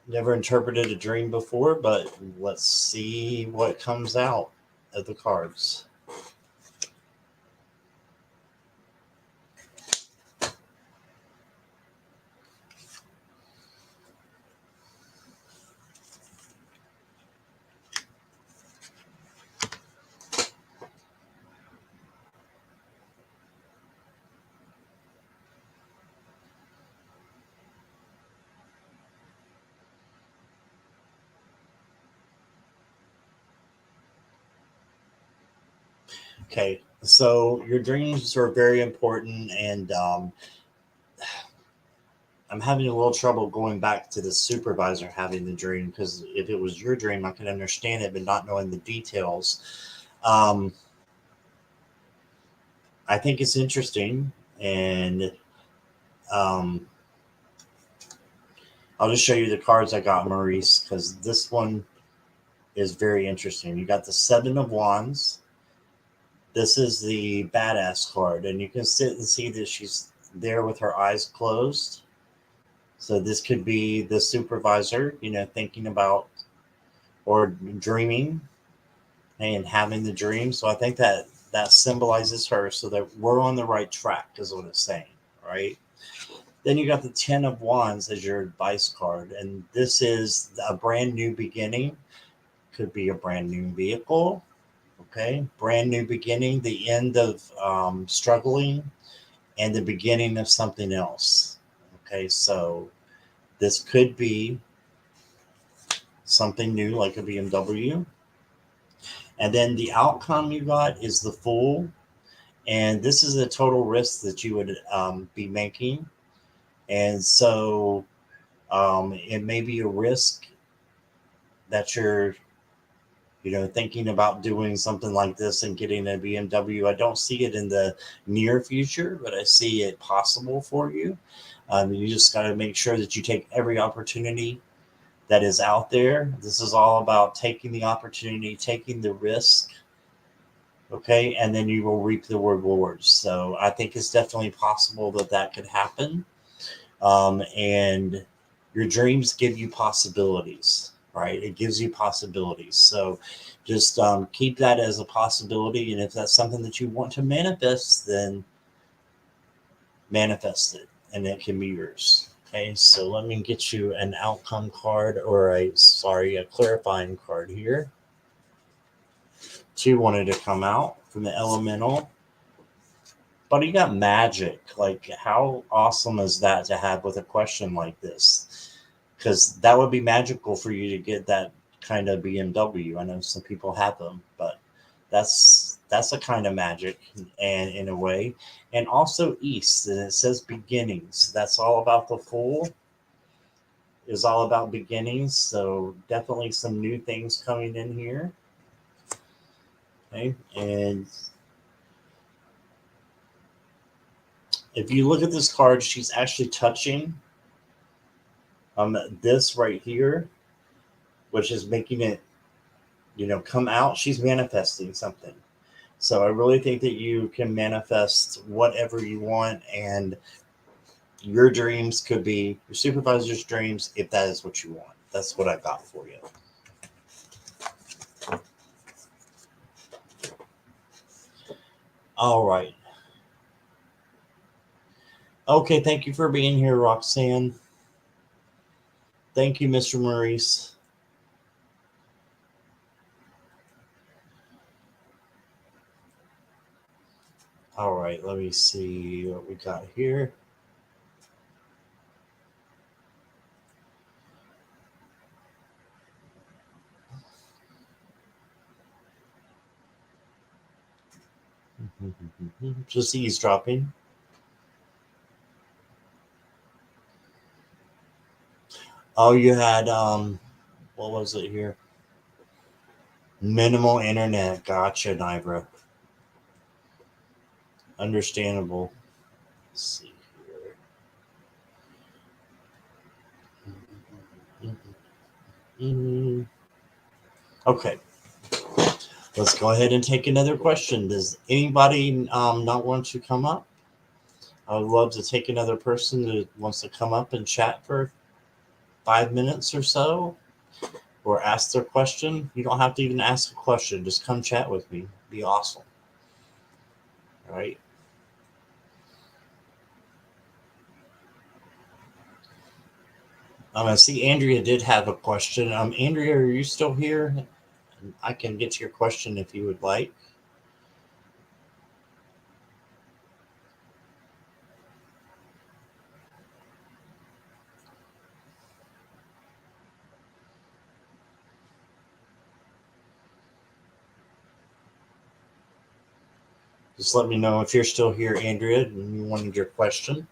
Never interpreted a dream before, but let's see what comes out of the cards. Okay, so your dreams are very important, and I'm having a little trouble going back to the supervisor having the dream because if it was your dream, I could understand it, but not knowing the details. Um, I think it's interesting, and um, I'll just show you the cards I got, Maurice, because this one is very interesting. You got the 7 of Wands. This is the badass card, and you can sit and see that she's there with her eyes closed. So this could be the supervisor, thinking about or dreaming and having the dream. So I think that symbolizes her, so that we're on the right track is what it's saying, right? Then you got the 10 of Wands as your advice card, and this is a brand new beginning. Could be a brand new vehicle, okay? Brand new beginning, the end of struggling, and the beginning of something else. Okay, so this could be something new like a BMW. And then the outcome you got is the Fool. And this is a total risk that you would be making. And so it may be a risk that you're, thinking about doing something like this and getting a BMW. I don't see it in the near future, but I see it possible for you. You just got to make sure that you take every opportunity that is out there. This is all about taking the opportunity, taking the risk, okay, and then you will reap the rewards. So I think it's definitely possible that could happen. And your dreams give you possibilities, right? It gives you possibilities. So just keep that as a possibility. And if that's something that you want to manifest, then manifest it and it can be yours. Okay, so let me get you an outcome card, or a clarifying card here. Two wanted to come out from the elemental. But you got magic. Like, how awesome is that to have with a question like this? Because that would be magical for you to get that kind of BMW. I know some people have them, but that's a kind of magic, and in a way. And also East, and it says beginnings. That's all about the Fool. Is all about beginnings. So definitely some new things coming in here. Okay, and if you look at this card, she's actually touching this right here, which is making it, come out. She's manifesting something. So I really think that you can manifest whatever you want, and your dreams could be your supervisor's dreams if that is what you want. That's what I got for you. All right. Okay, thank you for being here, Roxanne. Thank you, Mr. Maurice. All right, let me see what we got here. Just eavesdropping. Oh, you had what was it here? Minimal internet. Gotcha, Nibra. Understandable. Let's see here. Okay. Let's go ahead and take another question. Does anybody not want to come up? I would love to take another person that wants to come up and chat for 5 minutes or so, or ask their question. You don't have to even ask a question. Just come chat with me. Be awesome. All right. I see Andrea did have a question. Andrea, are you still here? I can get to your question if you would like. Just let me know if you're still here, Andrea, and you wanted your question.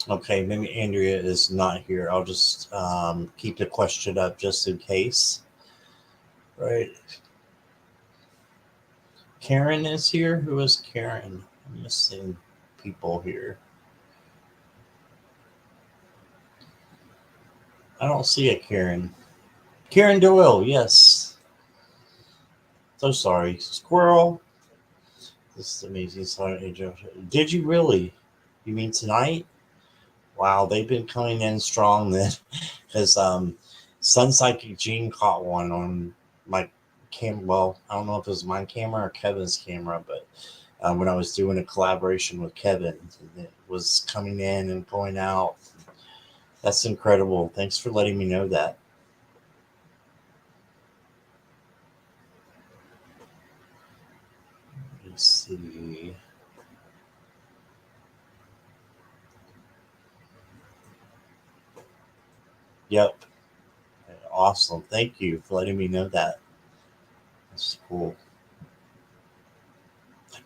Okay, maybe Andrea is not here. I'll just keep the question up just in case. Right. Karen is here. Who is Karen? I'm missing people here. I don't see it, Karen. Karen Doyle, yes. So sorry. Squirrel. This is amazing. Sorry, did you really? You mean tonight? Wow, they've been coming in strong then. Because Sun Psychic Gene caught one on my cam. Well, I don't know if it was my camera or Kevin's camera, but when I was doing a collaboration with Kevin, it was coming in and going out. That's incredible. Thanks for letting me know that. Let's see. Yep. Awesome. Thank you for letting me know that. That's cool.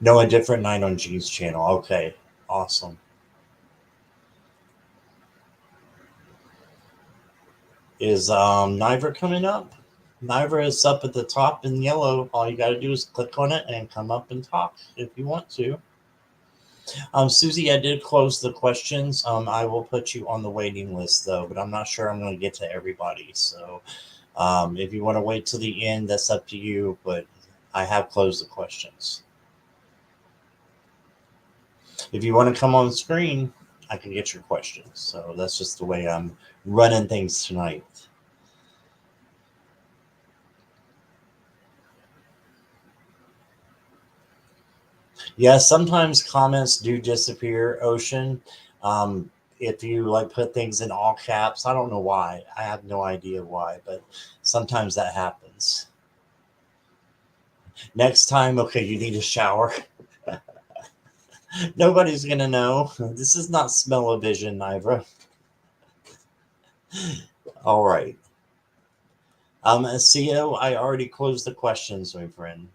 No, a different night on Gene's channel. Okay. Awesome. Is Niver coming up? Niver is up at the top in yellow. All you got to do is click on it and come up and talk if you want to. Susie, I did close the questions. I will put you on the waiting list though, but I'm not sure I'm going to get to everybody. So if you want to wait till the end, that's up to you. But I have closed the questions. If you want to come on the screen, I can get your questions. So that's just the way I'm running things tonight. Yeah, sometimes comments do disappear, Ocean. If you like put things in all caps, I don't know why. I have no idea why, but sometimes that happens. Next time, okay, you need a shower. Nobody's gonna know. This is not smell-o-vision, Nivra. All right. CEO, I already closed the questions, my friend.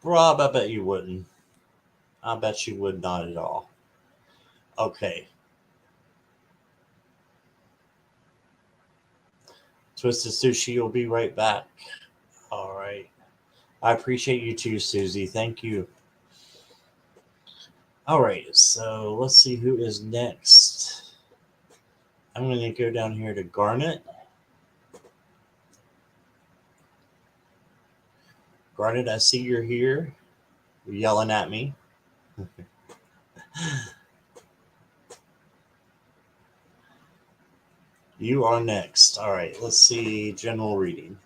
Rob, I bet you wouldn't. I bet you would not at all. Okay. Twisted Sushi will be right back. All right. I appreciate you too, Susie. Thank you. All right. So let's see who is next. I'm going to go down here to Garnet. Garnet, I see you're here. You're yelling at me. You are next. All right. Let's see. General reading.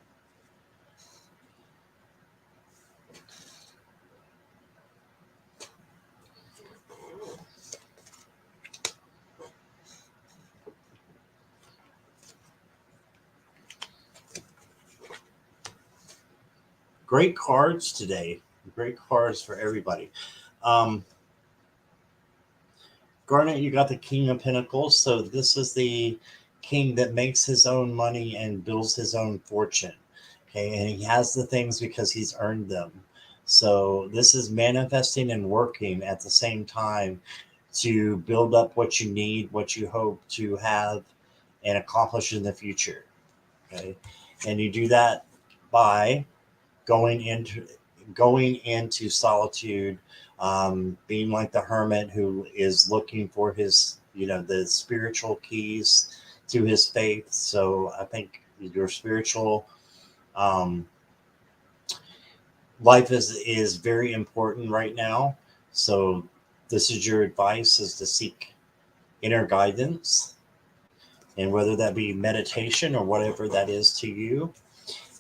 Great cards today. Great cards for everybody. Garnet, you got the King of Pentacles. So this is the king that makes his own money and builds his own fortune. Okay. And he has the things because he's earned them. So this is manifesting and working at the same time to build up what you need, what you hope to have and accomplish in the future. Okay. And you do that by going into solitude, being like the hermit who is looking for his, the spiritual keys to his faith. So I think your spiritual life is very important right now. So this is your advice: is to seek inner guidance, and whether that be meditation or whatever that is to you.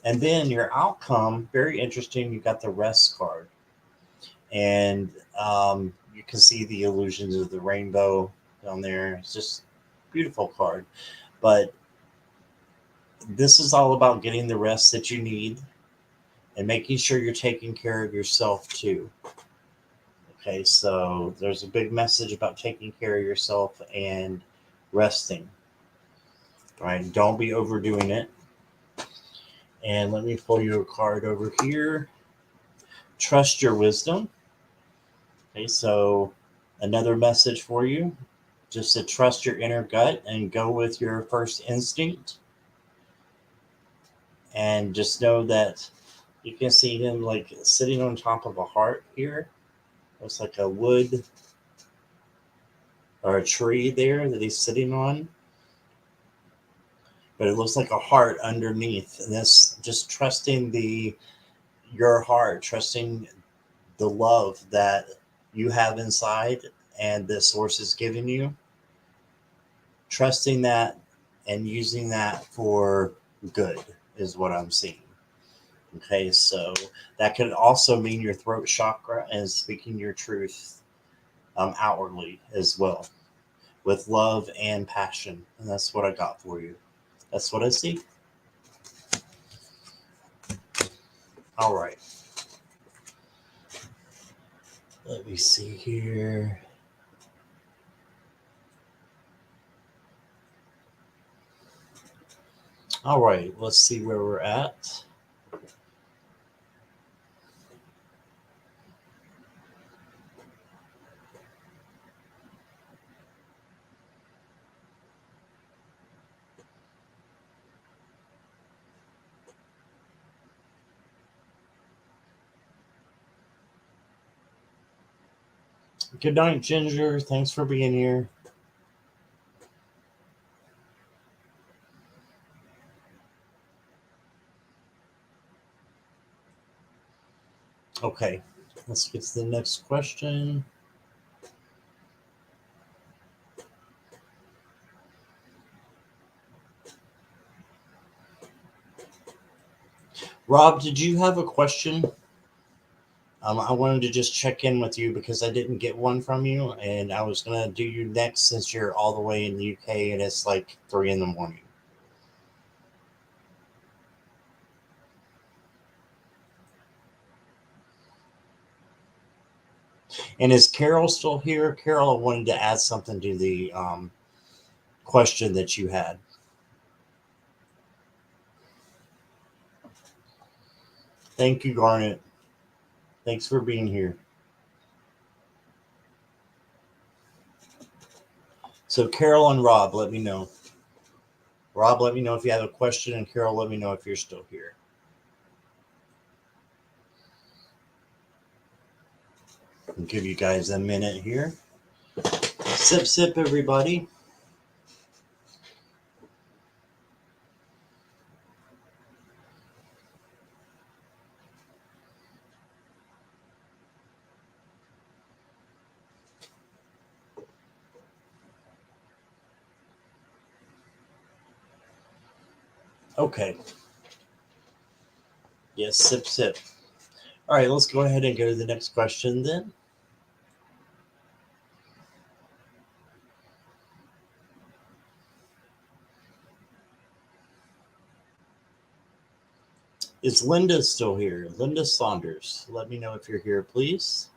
And then your outcome, very interesting. You got the rest card, and you can see the illusions of the rainbow down there. It's just a beautiful card. But this is all about getting the rest that you need and making sure you're taking care of yourself too. Okay, so there's a big message about taking care of yourself and resting. Right? Don't be overdoing it. And let me pull you a card over here. Trust your wisdom. Okay, so another message for you, just to trust your inner gut and go with your first instinct. And just know that you can see him like sitting on top of a heart here. Looks like a wood or a tree there that he's sitting on, but it looks like a heart underneath. And that's just trusting your heart, trusting the love that you have inside and the source is giving you, trusting that and using that for good is what I'm seeing. Okay, so that could also mean your throat chakra and speaking your truth outwardly as well, with love and passion. And that's what I got for you. That's what I see. All right. Let me see here. All right, let's see where we're at. Good night, Ginger. Thanks for being here. Okay, let's get to the next question. Rob, did you have a question? I wanted to just check in with you because I didn't get one from you, and I was going to do you next since you're all the way in the UK and it's like 3 in the morning. And is Carol still here? Carol wanted to add something to the question that you had. Thank you, Garnet. Thanks for being here. So Carol and Rob, let me know. Rob, let me know if you have a question, and Carol, let me know if you're still here. I'll give you guys a minute here. Sip, sip, everybody. Okay. Yes, sip, sip. All right, let's go ahead and go to the next question then. Is Linda still here? Linda Saunders. Let me know if you're here, please.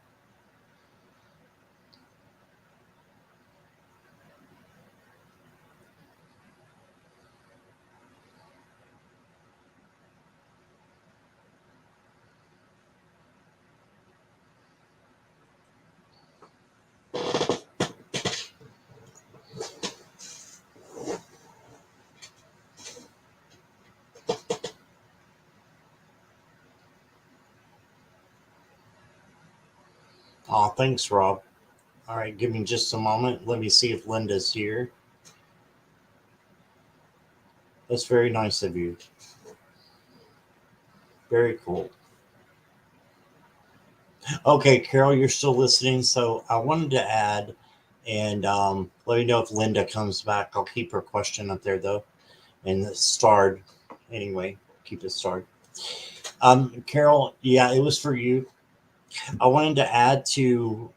Oh, thanks, Rob. All right, give me just a moment. Let me see if Linda's here. That's very nice of you. Very cool. Okay, Carol, you're still listening. So I wanted to add, and let me know if Linda comes back. I'll keep her question up there, though. And it's starred. Anyway, keep it starred. Carol, yeah, it was for you. I wanted to add to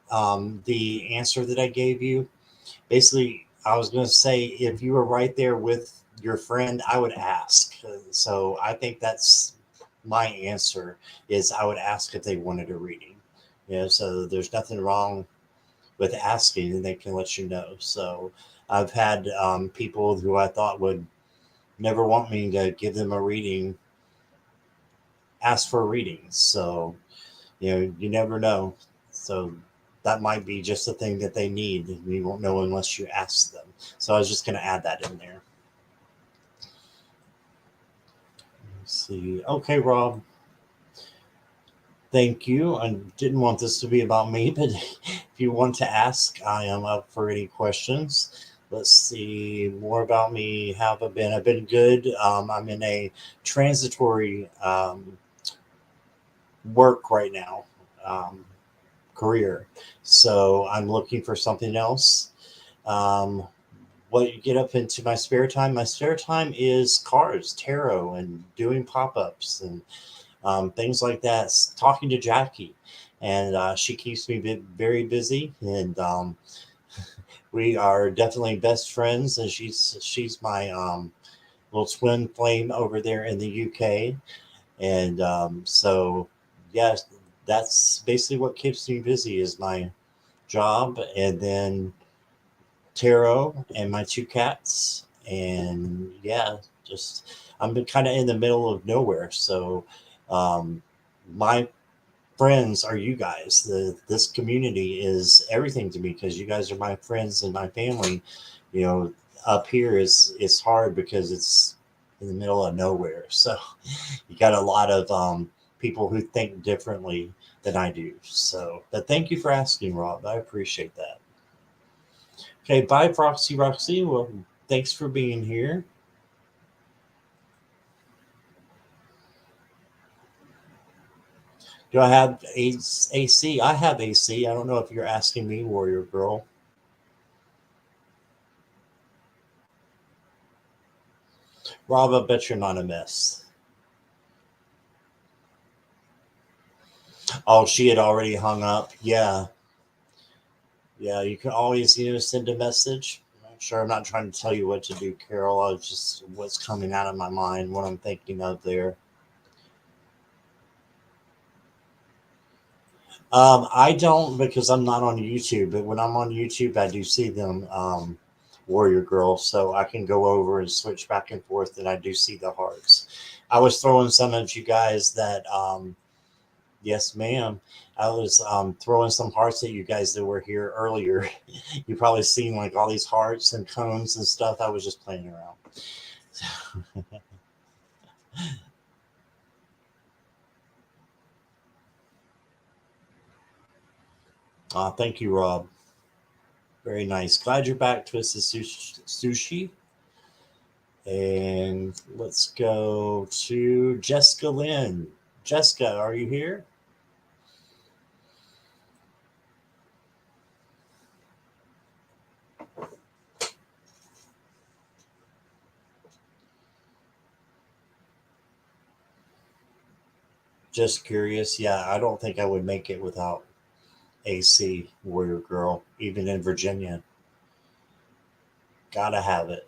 the answer that I gave you. Basically, I was going to say if you were right there with your friend, I would ask. So I think that's my answer is I would ask if they wanted a reading. So there's nothing wrong with asking, and they can let you know. So I've had people who I thought would never want me to give them a reading ask for readings. So you never know. So that might be just the thing that they need. You won't know unless you ask them. So I was just going to add that in there. Let's see. Okay, Rob. Thank you. I didn't want this to be about me, but if you want to ask, I am up for any questions. Let's see more about me. How have I been? I've been good. I'm in a transitory work right now, um, career. So I'm looking for something else. Um, what you get up into my spare time? My spare time is cards, tarot, and doing pop ups and things like that. Talking to Jackie, and she keeps me very busy. And we are definitely best friends. And she's my little twin flame over there in the UK. And so, yes, that's basically what keeps me busy is my job, and then tarot and my two cats. And yeah, just I'm kind of in the middle of nowhere. So um, my friends are you guys. This community is everything to me because you guys are my friends and my family. You know, up here is it's hard because it's in the middle of nowhere. So you got a lot of people who think differently than I do. So, but thank you for asking, Rob. I appreciate that. Okay, bye, Foxy Roxy. Well, thanks for being here. Do I have AC? I have AC. I don't know if you're asking me, Warrior Girl. Rob, I bet you're not a mess. Oh, she had already hung up. Yeah. Yeah, you can always, send a message. Sure, I'm not trying to tell you what to do, Carol. I was just what's coming out of my mind, what I'm thinking of there. I don't because I'm not on YouTube, but when I'm on YouTube, I do see them, Warrior Girl, so I can go over and switch back and forth, and I do see the hearts. I was throwing some at you guys that, yes, ma'am. I was throwing some hearts at you guys that were here earlier. You probably seen like all these hearts and cones and stuff. I was just playing around. Thank you, Rob. Very nice. Glad you're back, Twisted Sushi. And let's go to Jessica Lynn. Jessica, are you here? Just curious. Yeah, I don't think I would make it without AC, Warrior Girl, even in Virginia. Gotta have it.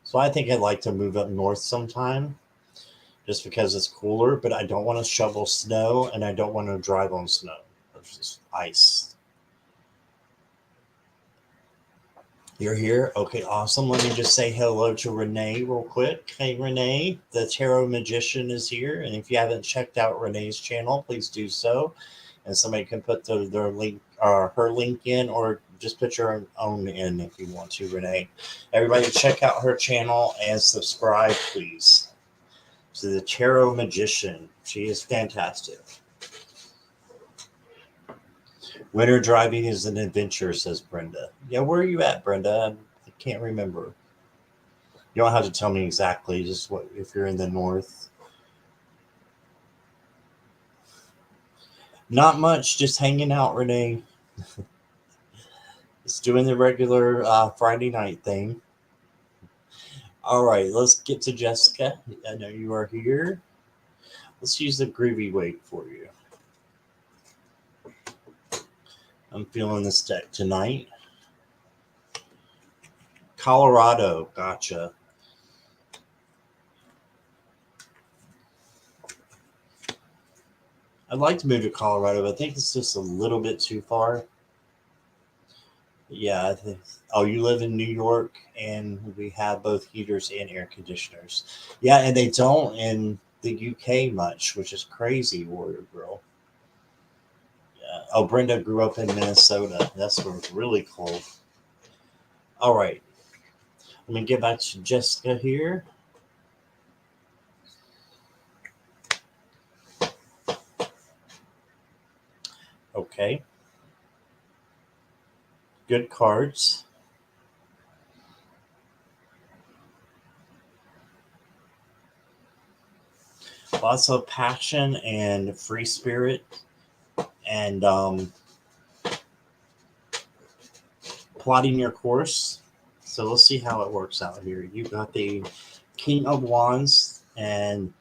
So I think I'd like to move up north sometime just because it's cooler, but I don't want to shovel snow and I don't want to drive on snow. It's just ice. You're here? Okay, awesome. Let me just say hello to Renee real quick. Hey, Renee, the tarot magician is here. And if you haven't checked out Renee's channel, please do so. And somebody can put their link or her link in, or just put your own in if you want to, Renee. Everybody, check out her channel and subscribe, please, to the tarot magician. She is fantastic. Winter driving is an adventure, says Brenda. Yeah, where are you at, Brenda? I can't remember. You don't have to tell me exactly, just what if you're in the north. Not much, just hanging out, Renee. Just doing the regular Friday night thing. All right, let's get to Jessica. I know you are here. Let's use the groovy weight for you. I'm feeling this deck tonight. Colorado, gotcha. I'd like to move to Colorado, but I think it's just a little bit too far. Yeah, I think. Oh, you live in New York, and we have both heaters and air conditioners. Yeah, and they don't in the UK much, which is crazy, Warrior Girl. Yeah. Oh, Brenda grew up in Minnesota. That's where it's really cold. All right, let me get back to Jessica here. Okay. Good cards. Lots of passion and free spirit and plotting your course. So let's see how it works out here. You got the King of Wands, and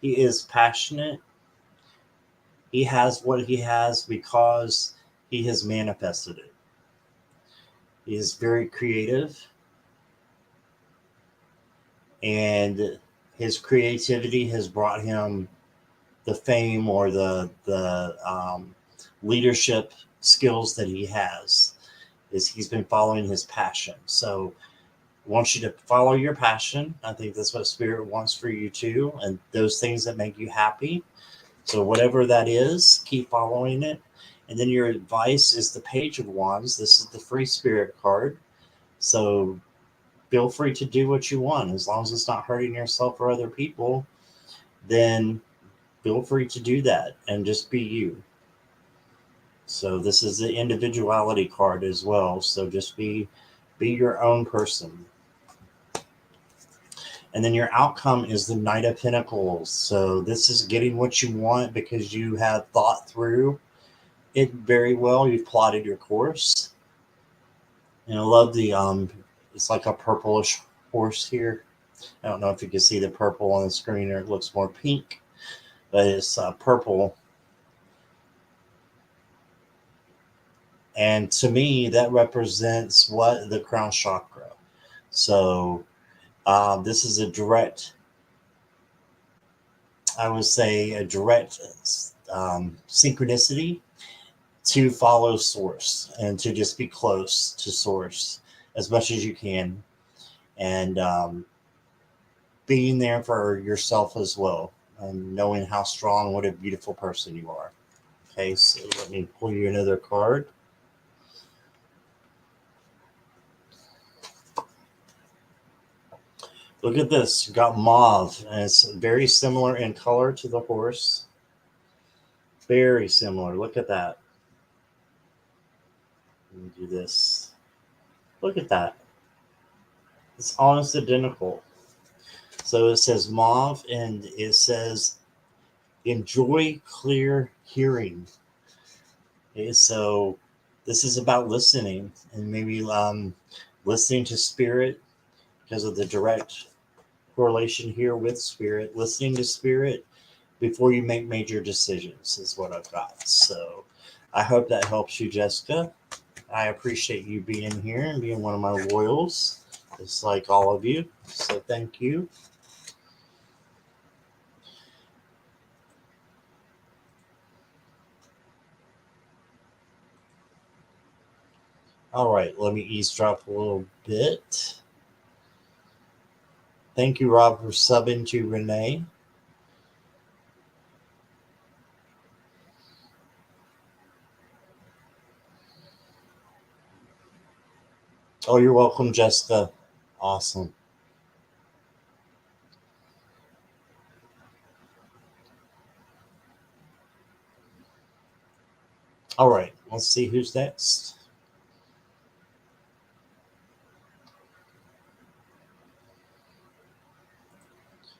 he is passionate. He has what he has because he has manifested it. He is very creative, and his creativity has brought him the fame or the leadership skills that he has. Is he's been following his passion. So I want you to follow your passion. I think that's what Spirit wants for you too, and those things that make you happy. So whatever that is, keep following it. And then your advice is the Page of Wands. This is the Free Spirit card. So feel free to do what you want as long as it's not hurting yourself or other people. Then feel free to do that and just be you. So this is the individuality card as well. So just be your own person. And then your outcome is the Knight of Pentacles. So this is getting what you want because you have thought through it very well. You've plotted your course. And I love the it's like a purplish horse here. I don't know if you can see the purple on the screen, or it looks more pink, but it's purple. And to me, that represents what? The crown chakra. So this is a direct, I would say, a direct synchronicity to follow source and to just be close to source as much as you can, and being there for yourself as well, and knowing how strong, what a beautiful person you are. Okay, so let me pull you another card. Look at this. You got mauve, and it's very similar in color to the horse. Very similar. Look at that. Let me do this. Look at that. It's almost identical. So it says mauve, and it says enjoy clear hearing. Okay, so this is about listening, and maybe listening to spirit because of the direct correlation here with spirit. Listening to spirit before you make major decisions is what I've got. So I hope that helps you, Jessica. I appreciate you being here and being one of my loyals, just like all of you. So thank you. All right, let me eavesdrop a little bit. Thank you, Rob, for subbing to Renee. Oh, you're welcome, Jessica. Awesome. All right, let's see who's next.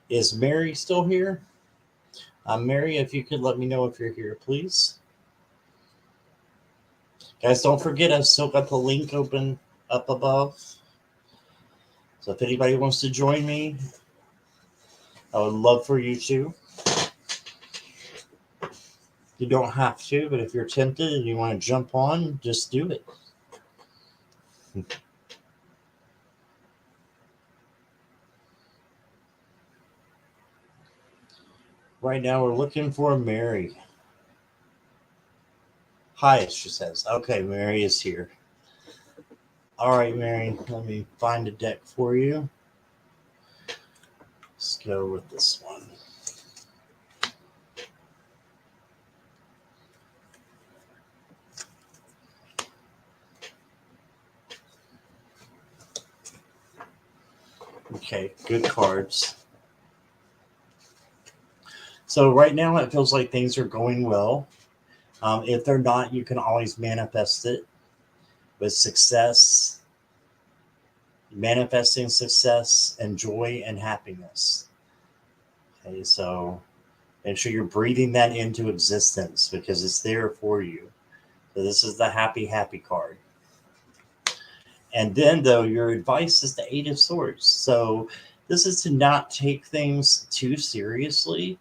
Is Mary still here? Mary, if you could let me know if you're here, please. Guys, don't forget, I've still got the link open up above. So if anybody wants to join me, I would love for you to. You don't have to, but if you're tempted and you want to jump on, just do it. Right now, we're looking for Mary. Hi, she says. Okay, Mary is here. All right, Mary, let me find a deck for you. Let's go with this one. Okay, good cards. So right now it feels like things are going well. If they're not, you can always manifest it with success, manifesting success and joy and happiness. Okay, so make sure you're breathing that into existence because it's there for you. So this is the happy, happy card. And then, though, your advice is the Eight of Swords. So this is to not take things too seriously.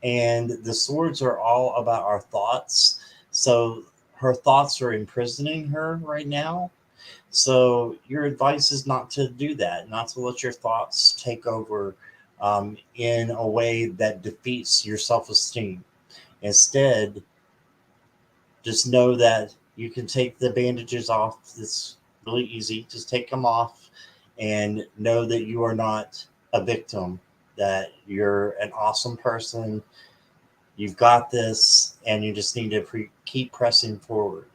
And the swords are all about our thoughts. So her thoughts are imprisoning her right now. So your advice is not to do that, not to let your thoughts take over in a way that defeats your self-esteem. Instead, just know that you can take the bandages off. It's really easy. Just take them off and know that you are not a victim, that you're an awesome person. You've got this, and you just need to keep pressing forward.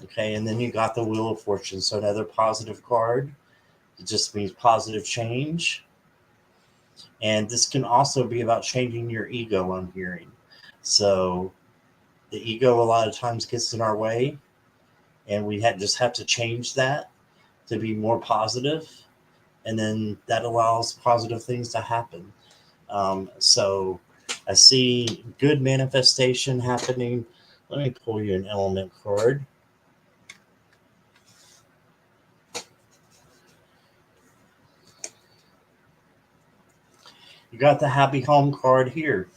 Okay, and then you got the Wheel of Fortune. So another positive card. It just means positive change. And this can also be about changing your ego, I'm hearing. So the ego a lot of times gets in our way, and we just have to change that to be more positive, and then that allows positive things to happen. So I see good manifestation happening. Let me pull you an element card. You got the happy home card here.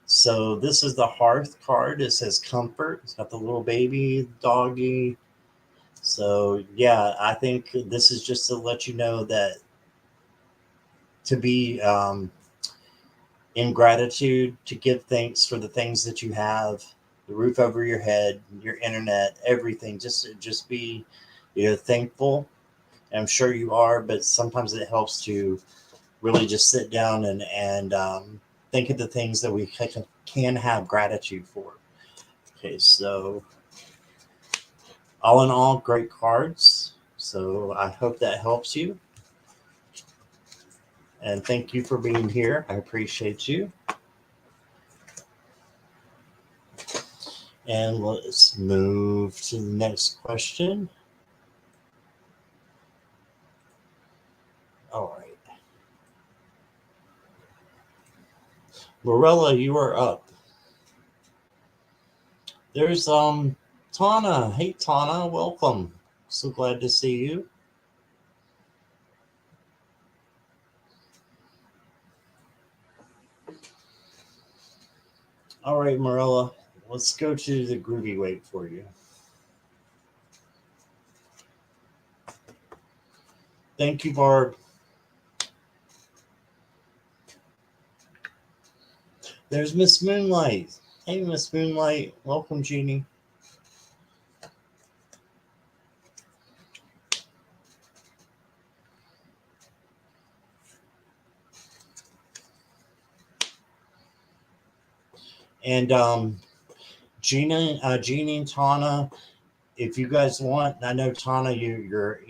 So this is the hearth card. It says comfort. It's got the little baby doggy. So yeah, I think this is just to let you know that to be in gratitude, to give thanks for the things that you have, the roof over your head, your internet, everything. Just be, thankful. And I'm sure you are, but sometimes it helps to really just sit down and think of the things that we can have gratitude for. Okay, so all in all, great cards. So I hope that helps you. And thank you for being here. I appreciate you. And let's move to the next question. All right. Morella, you are up. There's Tana. Hey Tana, welcome. So glad to see you. All right, Morella, let's go to the groovy weight for you. Thank you, Barb. There's Miss Moonlight. Hey, Miss Moonlight. Welcome, Jeannie. And Jeannie and Tana, if you guys want, I know Tana, your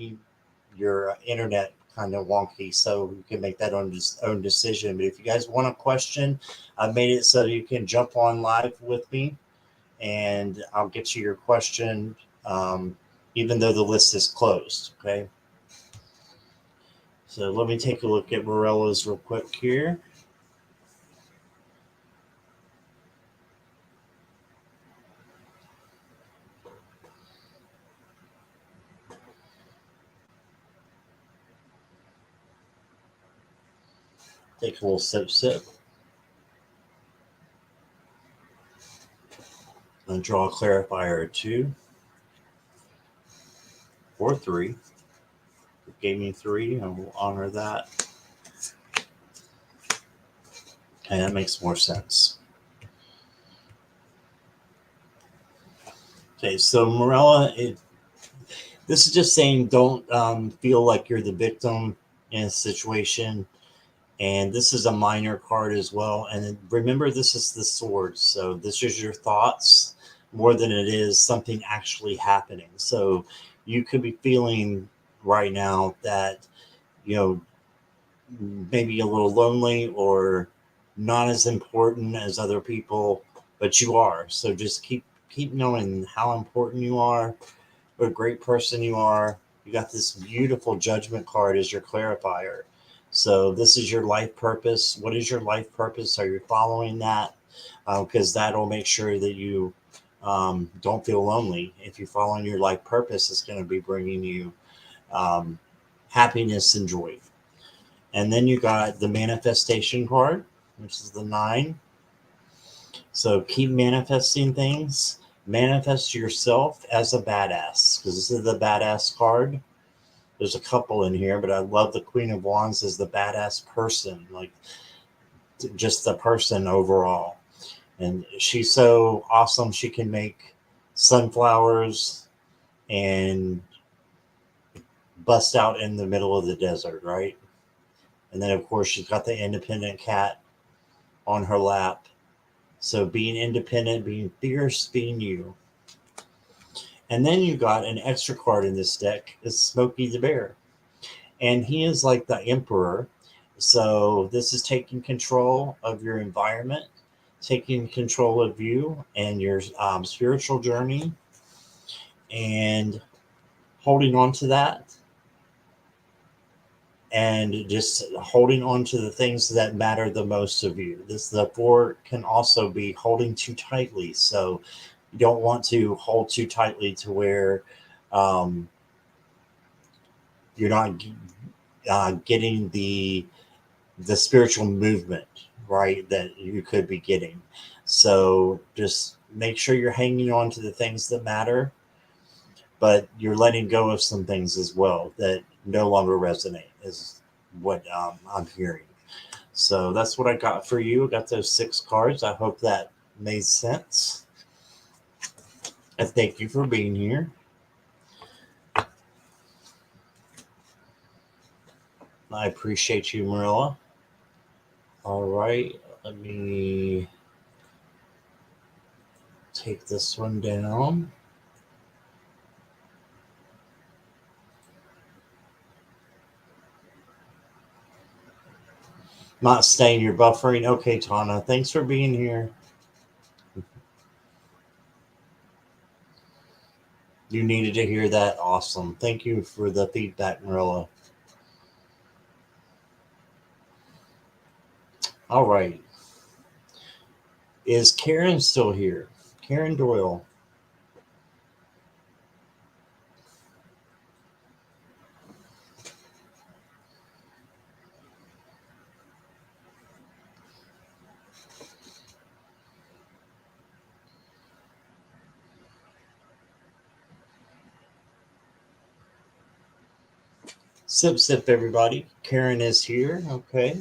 internet kind of wonky, so you can make that own decision. But if you guys want a question, I've made it so you can jump on live with me, and I'll get you your question, even though the list is closed. Okay. So let me take a look at Morella's real quick here. Take a little sip. And draw a clarifier or 2 or 3. It gave me 3. I will honor that. Okay, that makes more sense. Okay, so Morella, this is just saying don't feel like you're the victim in a situation. And this is a minor card as well. And remember, this is the sword. So this is your thoughts more than it is something actually happening. So you could be feeling right now that, maybe a little lonely or not as important as other people, but you are. So just keep keep knowing how important you are, what a great person you are. You got this beautiful judgment card as your clarifier. So this is your life purpose. What is your life purpose? Are you following that? Because that'll make sure that you don't feel lonely. If you're following your life purpose, it's going to be bringing you um, happiness and joy. And then you got the manifestation card, which is the 9. So keep manifesting things. Manifest yourself as a badass, because this is the badass card. There's a couple in here, but I love the Queen of Wands as the badass person, like just the person overall. And she's so awesome. She can make sunflowers and bust out in the middle of the desert, right? And then, of course, she's got the independent cat on her lap. So being independent, being fierce, being you. And then you got an extra card in this deck is Smokey the Bear. And he is like the emperor. So this is taking control of your environment, taking control of you and your spiritual journey, and holding on to that, and just holding on to the things that matter the most of you. The 4 can also be holding too tightly. So you don't want to hold too tightly to where you're not getting the spiritual movement, right, that you could be getting. So just make sure you're hanging on to the things that matter, but you're letting go of some things as well that no longer resonate, is what I'm hearing. So that's what I got for you. I got those 6 cards. I hope that made sense. And thank you for being here. I appreciate you, Marilla. All right, let me take this one down. Not staying, you're buffering. Okay, Tana, thanks for being here. You needed to hear that. Awesome. Thank you for the feedback, Marilla. All right. Is Karen still here? Karen Doyle. Sip, sip, everybody. Karen is here. Okay.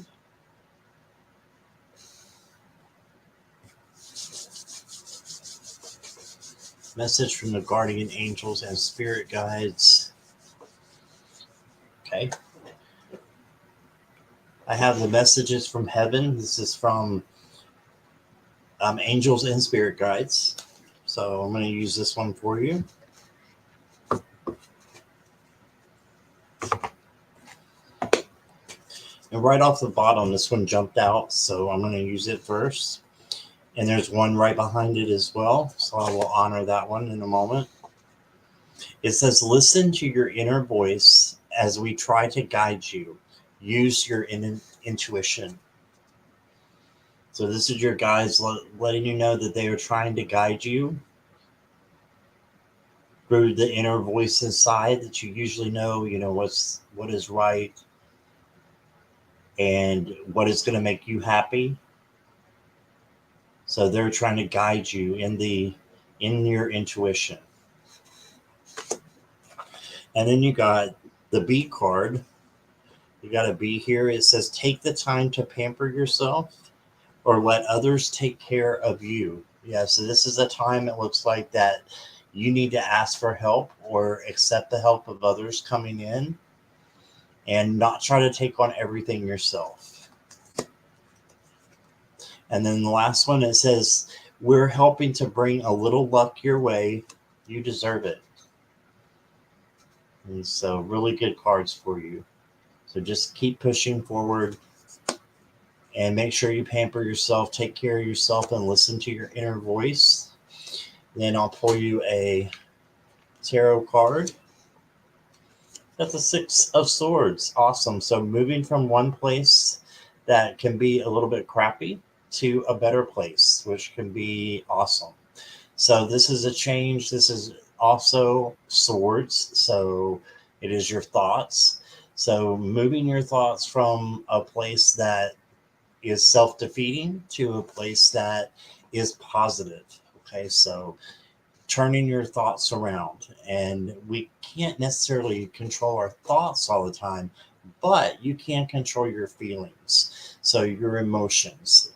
Message from the guardian angels and spirit guides. Okay. I have the messages from heaven. This is from angels and spirit guides. So I'm going to use this one for you. And right off the bottom, this one jumped out, so I'm going to use it first. And there's one right behind it as well, so I will honor that one in a moment. It says, listen to your inner voice as we try to guide you. Use your intuition. So this is your guides letting you know that they are trying to guide you through the inner voice inside that you usually know, what is right and what is going to make you happy. So they're trying to guide you in your intuition. And then you got the B card. You got a B here. It says, take the time to pamper yourself or let others take care of you. Yeah, so this is a time it looks like that you need to ask for help or accept the help of others coming in and not try to take on everything yourself. And then the last one, it says, we're helping to bring a little luck your way. You deserve it. And so really good cards for you. So just keep pushing forward and make sure you pamper yourself, take care of yourself, and listen to your inner voice. Then I'll pull you a tarot card. That's a Six of Swords. Awesome. So moving from one place that can be a little bit crappy to a better place, which can be awesome. So this is a change. This is also swords. So it is your thoughts. So moving your thoughts from a place that is self-defeating to a place that is positive. Okay, so turning your thoughts around. And we can't necessarily control our thoughts all the time, but you can control your feelings. So your emotions.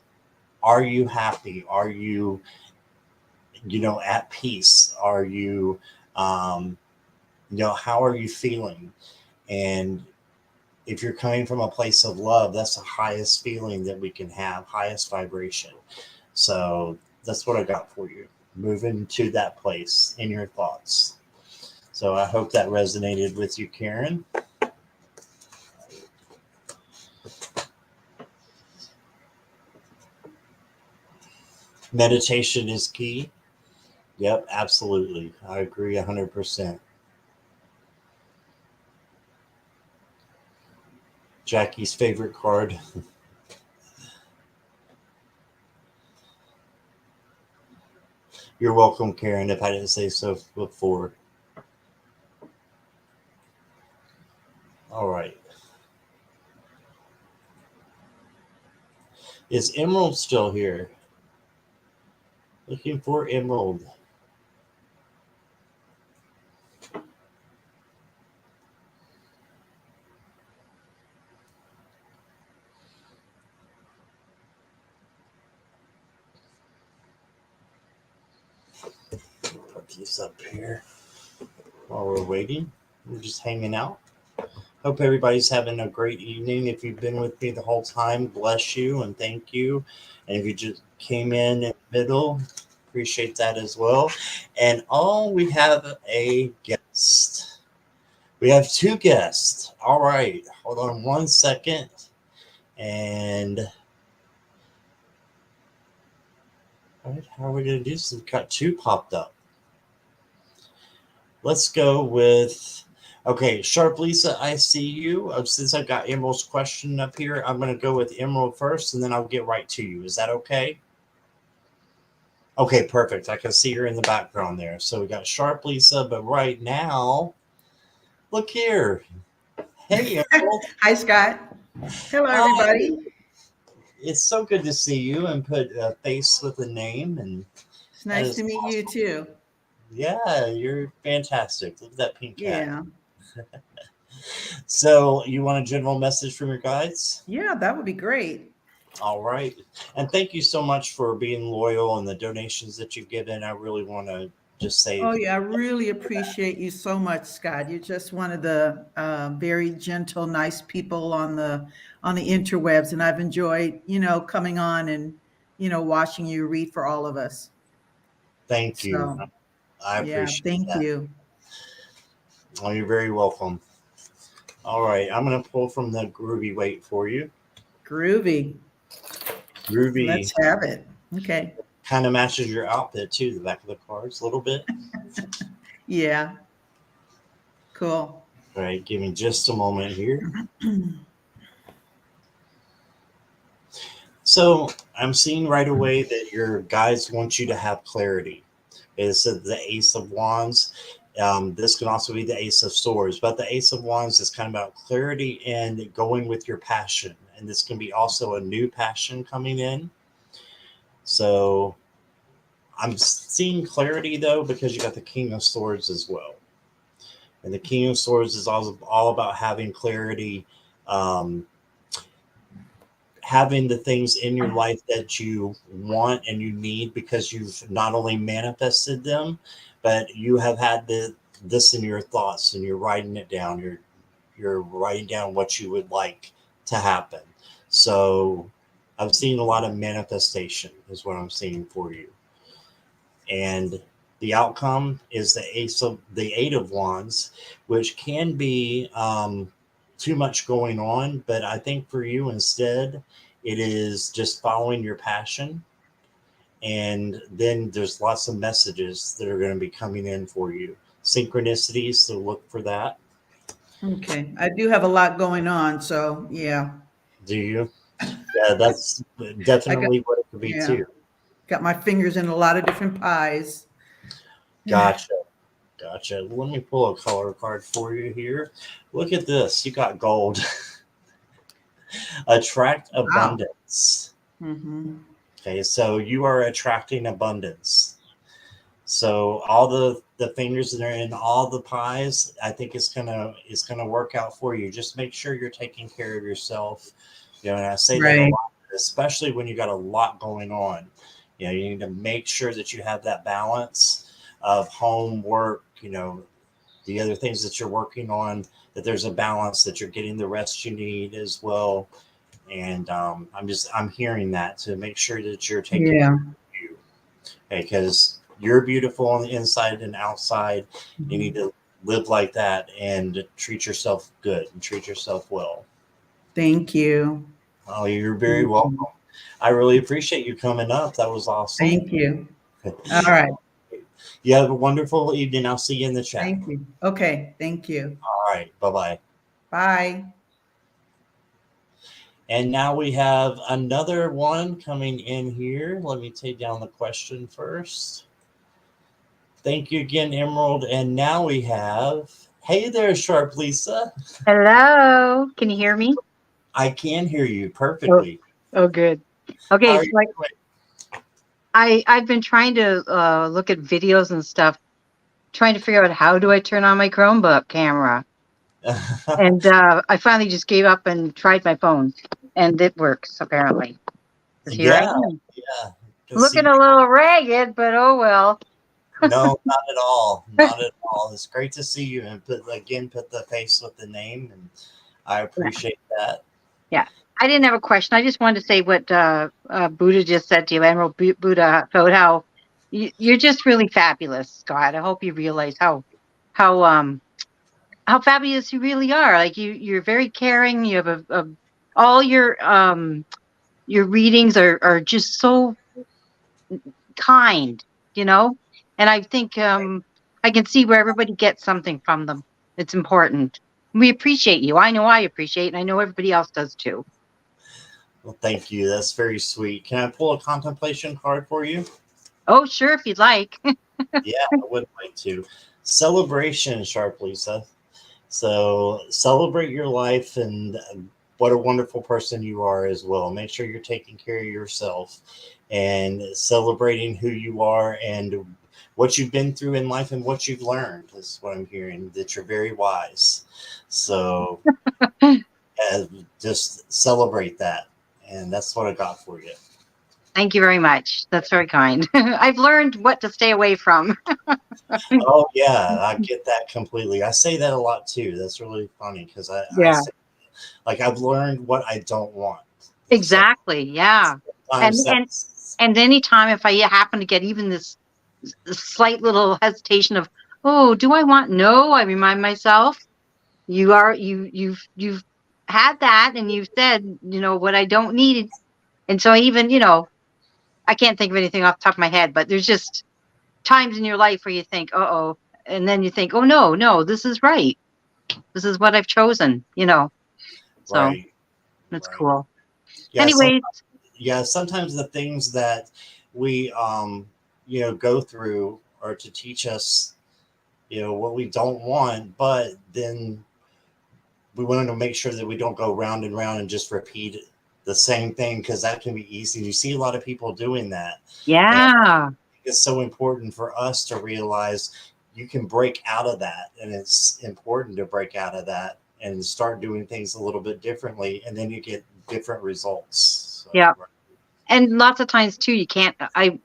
Are you happy? Are you, at peace? Are you, um, how are you feeling? And if you're coming from a place of love, that's the highest feeling that we can have, highest vibration. So that's what I got for you. Moving to that place in your thoughts. So I hope that resonated with you, Karen. Meditation is key. Yep, absolutely. I agree 100%. Jackie's favorite card. You're welcome, Karen, if I didn't say so before. All right. Is Emerald still here? Looking for Emerald. Put these up here while we're waiting. We're just hanging out. Hope everybody's having a great evening. If you've been with me the whole time, bless you and thank you. And if you just came in the middle, appreciate that as well. And we have a guest. We have two guests. All right. Hold on one second. And all right, how are we going to do this? We've got two popped up. Let's go with, okay, Sharp Lisa, I see you. Since I've got Emerald's question up here, I'm going to go with Emerald first, and then I'll get right to you. Is that okay? Okay, perfect. I can see her in the background there. So we got Sharp Lisa, but right now, look here. Hey, Emerald. Hi, Scott. Hello, everybody. It's so good to see you and put a face with a name. And It's nice to meet you, too. Yeah, you're fantastic. Look at that pink cat. Yeah. So you want a general message from your guides? Yeah, that would be great. All right. And thank you so much for being loyal and the donations that you've given. I really want to just say. Oh, yeah, I really appreciate you so much, Scott. You're just one of the very gentle, nice people on the interwebs. And I've enjoyed, coming on and, watching you read for all of us. Thank you. So, I appreciate thank that. you. Oh, you're very welcome. All right. I'm going to pull from the Groovy weight for you. Groovy. Let's have it. Okay. Kind of matches your outfit too, the back of the cards a little bit. Yeah. Cool. All right. Give me just a moment here. So I'm seeing right away that your guides want you to have clarity. It's the Ace of Wands. This can also be the Ace of Swords, but the Ace of Wands is kind of about clarity and going with your passion. And this can be also a new passion coming in. So I'm seeing clarity though, because you got the King of Swords as well. And the King of Swords is all about having clarity, having the things in your life that you want and you need, because you've not only manifested them, but you have had this in your thoughts and you're writing it down. You're writing down what you would like to happen. So I've seen a lot of manifestation is what I'm seeing for you. And the outcome is the Eight of Wands, which can be too much going on. But I think for you instead, it is just following your passion And then there's lots of messages that are going to be coming in for you. Synchronicities, so look for that. Okay. I do have a lot going on, so yeah. Do you? Yeah, that's I got, definitely what it could be yeah, too. got my fingers in a lot of different pies. Gotcha. Gotcha. Let me pull a color card for you here. Look at this. You got gold. Attract Wow. abundance. Mm-hmm. Okay, so you are attracting abundance. So all the fingers that are in all the pies, I think it's gonna work out for you. Just make sure you're taking care of yourself. And I say that a Right. lot, especially when you got a lot going on. You need to make sure that you have that balance of home, work, the other things that you're working on, that there's a balance, that you're getting the rest you need as well. And I'm hearing that, to make sure that you're taking care Yeah. of you, because you're beautiful on the inside and outside. You need to live like that and treat yourself good and treat yourself well. Thank you. Oh, you're very Thank welcome. you. I really appreciate you coming up. That was awesome. Thank you. All right. You have a wonderful evening. I'll see you in the chat. Thank you. Okay. Thank you. All right. Bye-bye. Bye. And now we have another one coming in here. Let me take down the question first. Thank you again, Emerald. And now we have, hey there, Sharp Lisa. Hello. Can you hear me? I can hear you perfectly. Oh, good. How Okay, are so you doing? I've been trying to look at videos and stuff, trying to figure out how do I turn on my Chromebook camera. And I finally just gave up and tried my phone, and it works apparently. 'Cause here I Yeah, am, yeah. looking a little ragged, but oh well. No, not at all. Not at all. It's great to see you and put the face with the name, and I appreciate that. Yeah, I didn't have a question. I just wanted to say what Buddha just said to you, Admiral Buddha, about how you're just really fabulous, Scott. I hope you realize how fabulous you really are. Like you're very caring. You have all your readings are just so kind, you know. And I think I can see where everybody gets something from them. It's important. We appreciate you. I know I appreciate, and I know everybody else does too. Well, thank you. That's very sweet. Can I pull a contemplation card for you? Oh, sure, if you'd like. Yeah, I would like to. Celebration, Sharp Lisa. So celebrate your life and what a wonderful person you are as well. Make sure you're taking care of yourself and celebrating who you are and what you've been through in life and what you've learned. Is what I'm hearing, that you're very wise. So just celebrate that. And that's what I got for you. Thank you very much. That's very kind. I've learned what to stay away from. Oh yeah, I get that completely. I say that a lot too. That's really funny because I Yeah, say, like, I've learned what I don't want. exactly. Yeah. And Sometimes and that's and anytime if I happen to get even this slight little hesitation of, oh, do I want? No, I remind myself, you've had that, and you've said, what I don't need. And so I even, I can't think of anything off the top of my head, but there's just times in your life where you think, uh-oh, and then you think, oh no, this is right. This is what I've chosen, So right. that's Right. cool. Yeah. Anyways, Sometimes the things that we go through are to teach us what we don't want, but then we want to make sure that we don't go round and round and just repeat the same thing, because that can be easy. You see a lot of people doing that. yeah, It's so important for us to realize you can break out of that, and it's important to break out of that and start doing things a little bit differently, and then you get different results. So, yeah. And lots of times too, you can't, I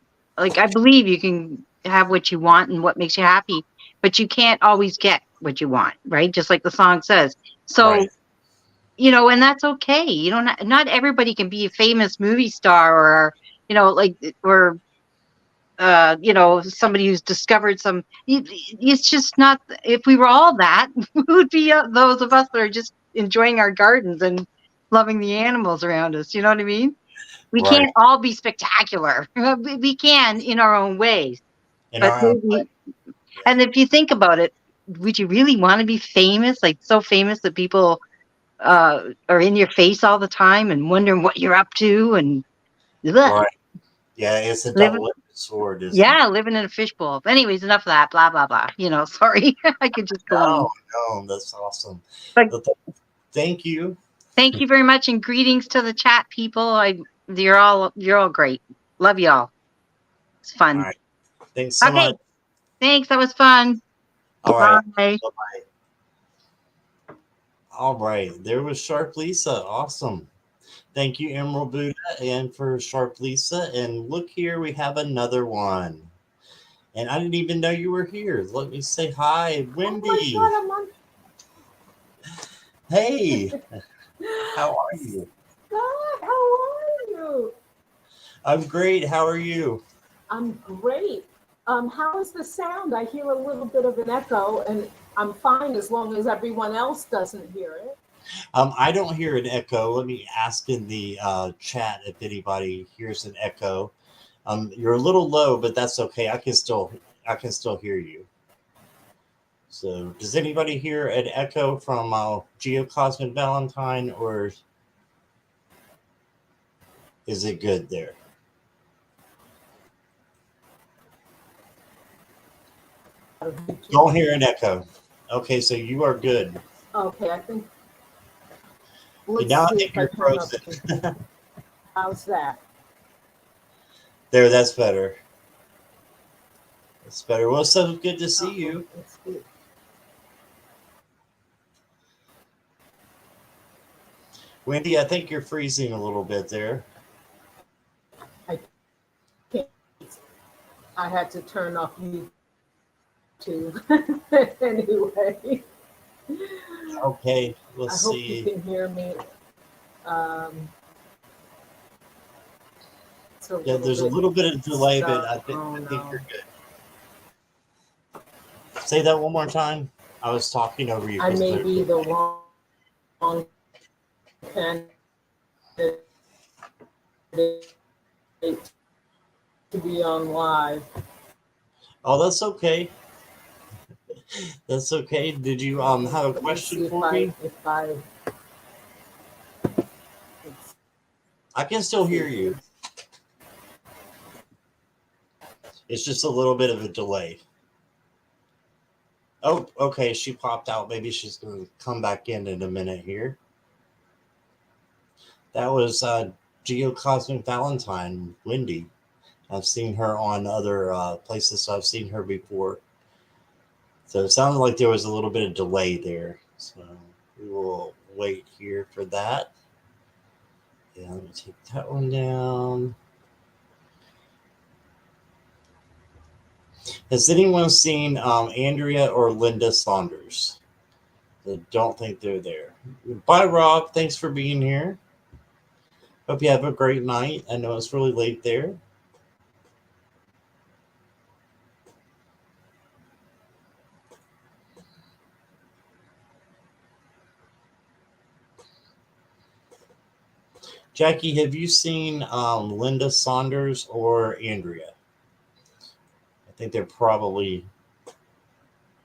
believe you can have what you want and what makes you happy, but you can't always get what you want, right? Just like the song says. So, right. and that's okay. Not everybody can be a famous movie star or, or somebody who's discovered it's just not, if we were all that, we would be those of us that are just enjoying our gardens and loving the animals around us. You know what I mean? We Right. can't all be spectacular. We can in our own ways. In But our own maybe, and if you think about it, would you really want to be famous? Like so famous that people are in your face all the time and wondering what you're up to and ugh, right. Yeah, it's a living, double-edged sword, isn't it? yeah, living in a fishbowl. But anyways, enough of that. Blah blah blah. Sorry, I could just go on. No, no, that's awesome. But But thank you. thank you very much, and greetings to the chat people. You're all great. Love y'all. It's All fun. right. Thanks so Okay, much. thanks. That was fun. All right. Bye. Bye-bye. All right. There was Sharp Lisa. Awesome. Thank you, Emerald Buddha, and for Sharp Lisa. And look here, we have another one. And I didn't even know you were here. Let me say hi, Wendy. Oh my God, Hey, how are you? God, how are you? I'm great. How are you? I'm great. How is the sound? I hear a little bit of an echo, and I'm fine as long as everyone else doesn't hear it. I don't hear an echo. Let me ask in the chat if anybody hears an echo. You're a little low, but that's okay. I can still hear you. So, does anybody hear an echo from Geocosmic Valentine, or is it good there? Don't hear an echo. Okay, so you are good. Okay, I think. Okay, now I see think if you're turn up frozen. the- How's that? There, that's better. That's better. Well, so good to see you. That's good. Wendy, I think you're freezing a little bit there. I had to turn off YouTube anyway. Okay, I let's hope see. you can hear me. Yeah, there's a little bit of delay, but I think Oh, I think no. you're good. Say that one more time. I was talking over you. I 'cause may there- be the wrong candidate to be on live. Oh, that's okay. That's okay. Did you have a Let me question see for me? I can still hear you. It's just a little bit of a delay. Oh, okay. She popped out. Maybe she's going to come back in a minute here. That was Geocosmic Valentine, Wendy. I've seen her on other places, so I've seen her before. So it sounded like there was a little bit of delay there. So we will wait here for that. Yeah, let me take that one down. Has anyone seen Andrea or Linda Saunders? I don't think they're there. Bye, Rob. Thanks for being here. Hope you have a great night. I know it's really late there. Jackie, have you seen Linda Saunders or Andrea? I think they're probably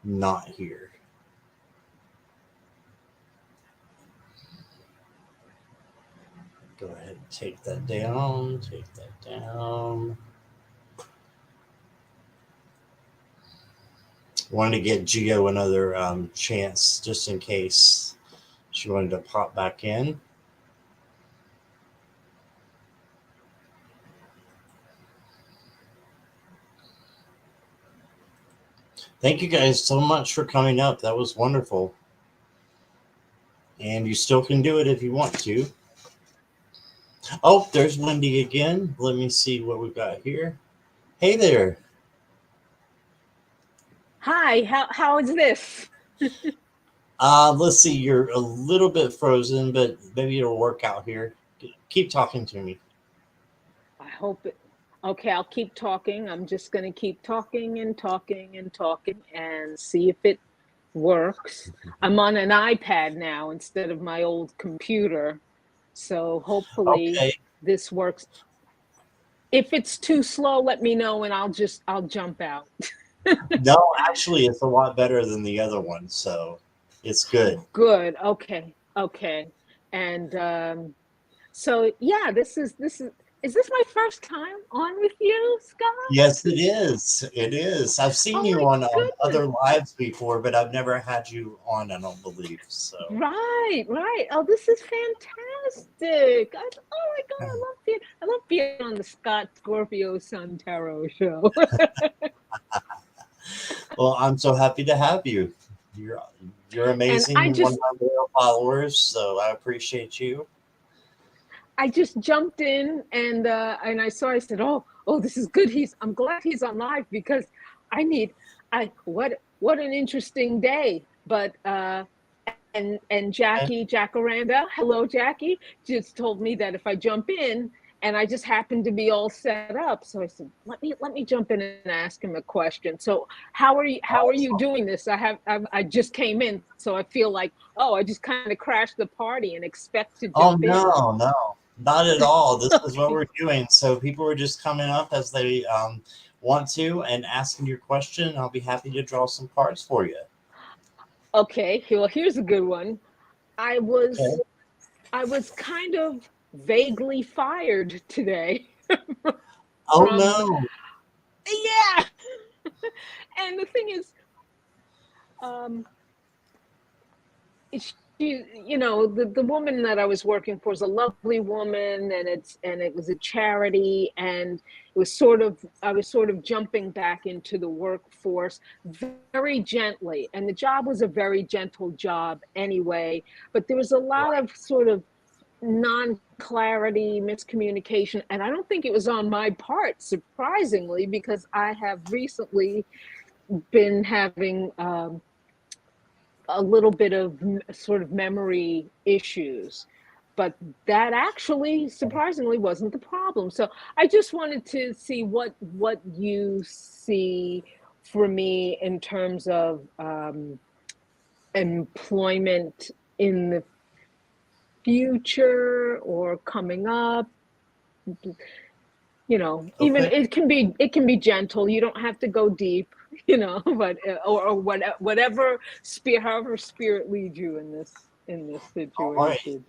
not here. Go ahead and take that down. Take that down. Wanted to get Geo another chance just in case she wanted to pop back in. Thank you guys so much for coming up. That was wonderful. And you still can do it if you want to. Oh, there's Wendy again. Let me see what we've got here. Hey there. Hi, how is this? Let's see. You're a little bit frozen, but maybe it'll work out here. Keep talking to me. I hope it. Okay, I'll keep talking. I'm just going to keep talking and talking and talking and see if it works. I'm on an iPad now instead of my old computer. So hopefully Okay. this works. If it's too slow, let me know and I'll jump out. No, actually, it's a lot better than the other one, so it's good. Good. Okay. Okay. And so yeah, this is this my first time on with you, Scott? Yes, it is. It is. I've seen Oh you my on goodness. other lives before, but I've never had you on, I don't believe. So Right, right. Oh, this is fantastic. Oh my God, I love being on the Scott Scorpio Sun Tarot show. well, I'm so happy to have you. You're And amazing. You're one of my loyal followers, so I appreciate you. I just jumped in and I saw, I said, oh, this is good. I'm glad he's on live because what an interesting day. But and Jackie Jacaranda, hello Jackie, just told me that if I jump in, and I just happened to be all set up, so I said, let me jump in and ask him a question. So how are you doing this? I just came in, so I feel like, I just kind of crashed the party and expect to Oh jump in. no, not at all. This is what we're doing. So people are just coming up as they want to and asking your question. I'll be happy to draw some cards for you. Okay, well, here's a good one. I was kind of vaguely fired today. Oh from- no. Yeah. And the thing is, she, the woman that I was working for is a lovely woman, and it was a charity, and I was sort of jumping back into the workforce very gently, and the job was a very gentle job anyway, but there was a lot of sort of non-clarity, miscommunication, and I don't think it was on my part, surprisingly, because I have recently been having a little bit of sort of memory issues, but that actually surprisingly wasn't the problem. So I just wanted to see what you see for me in terms of employment in the future or coming up. Even it can be gentle. You don't have to go deep, but or whatever however spirit leads you in this situation. All right.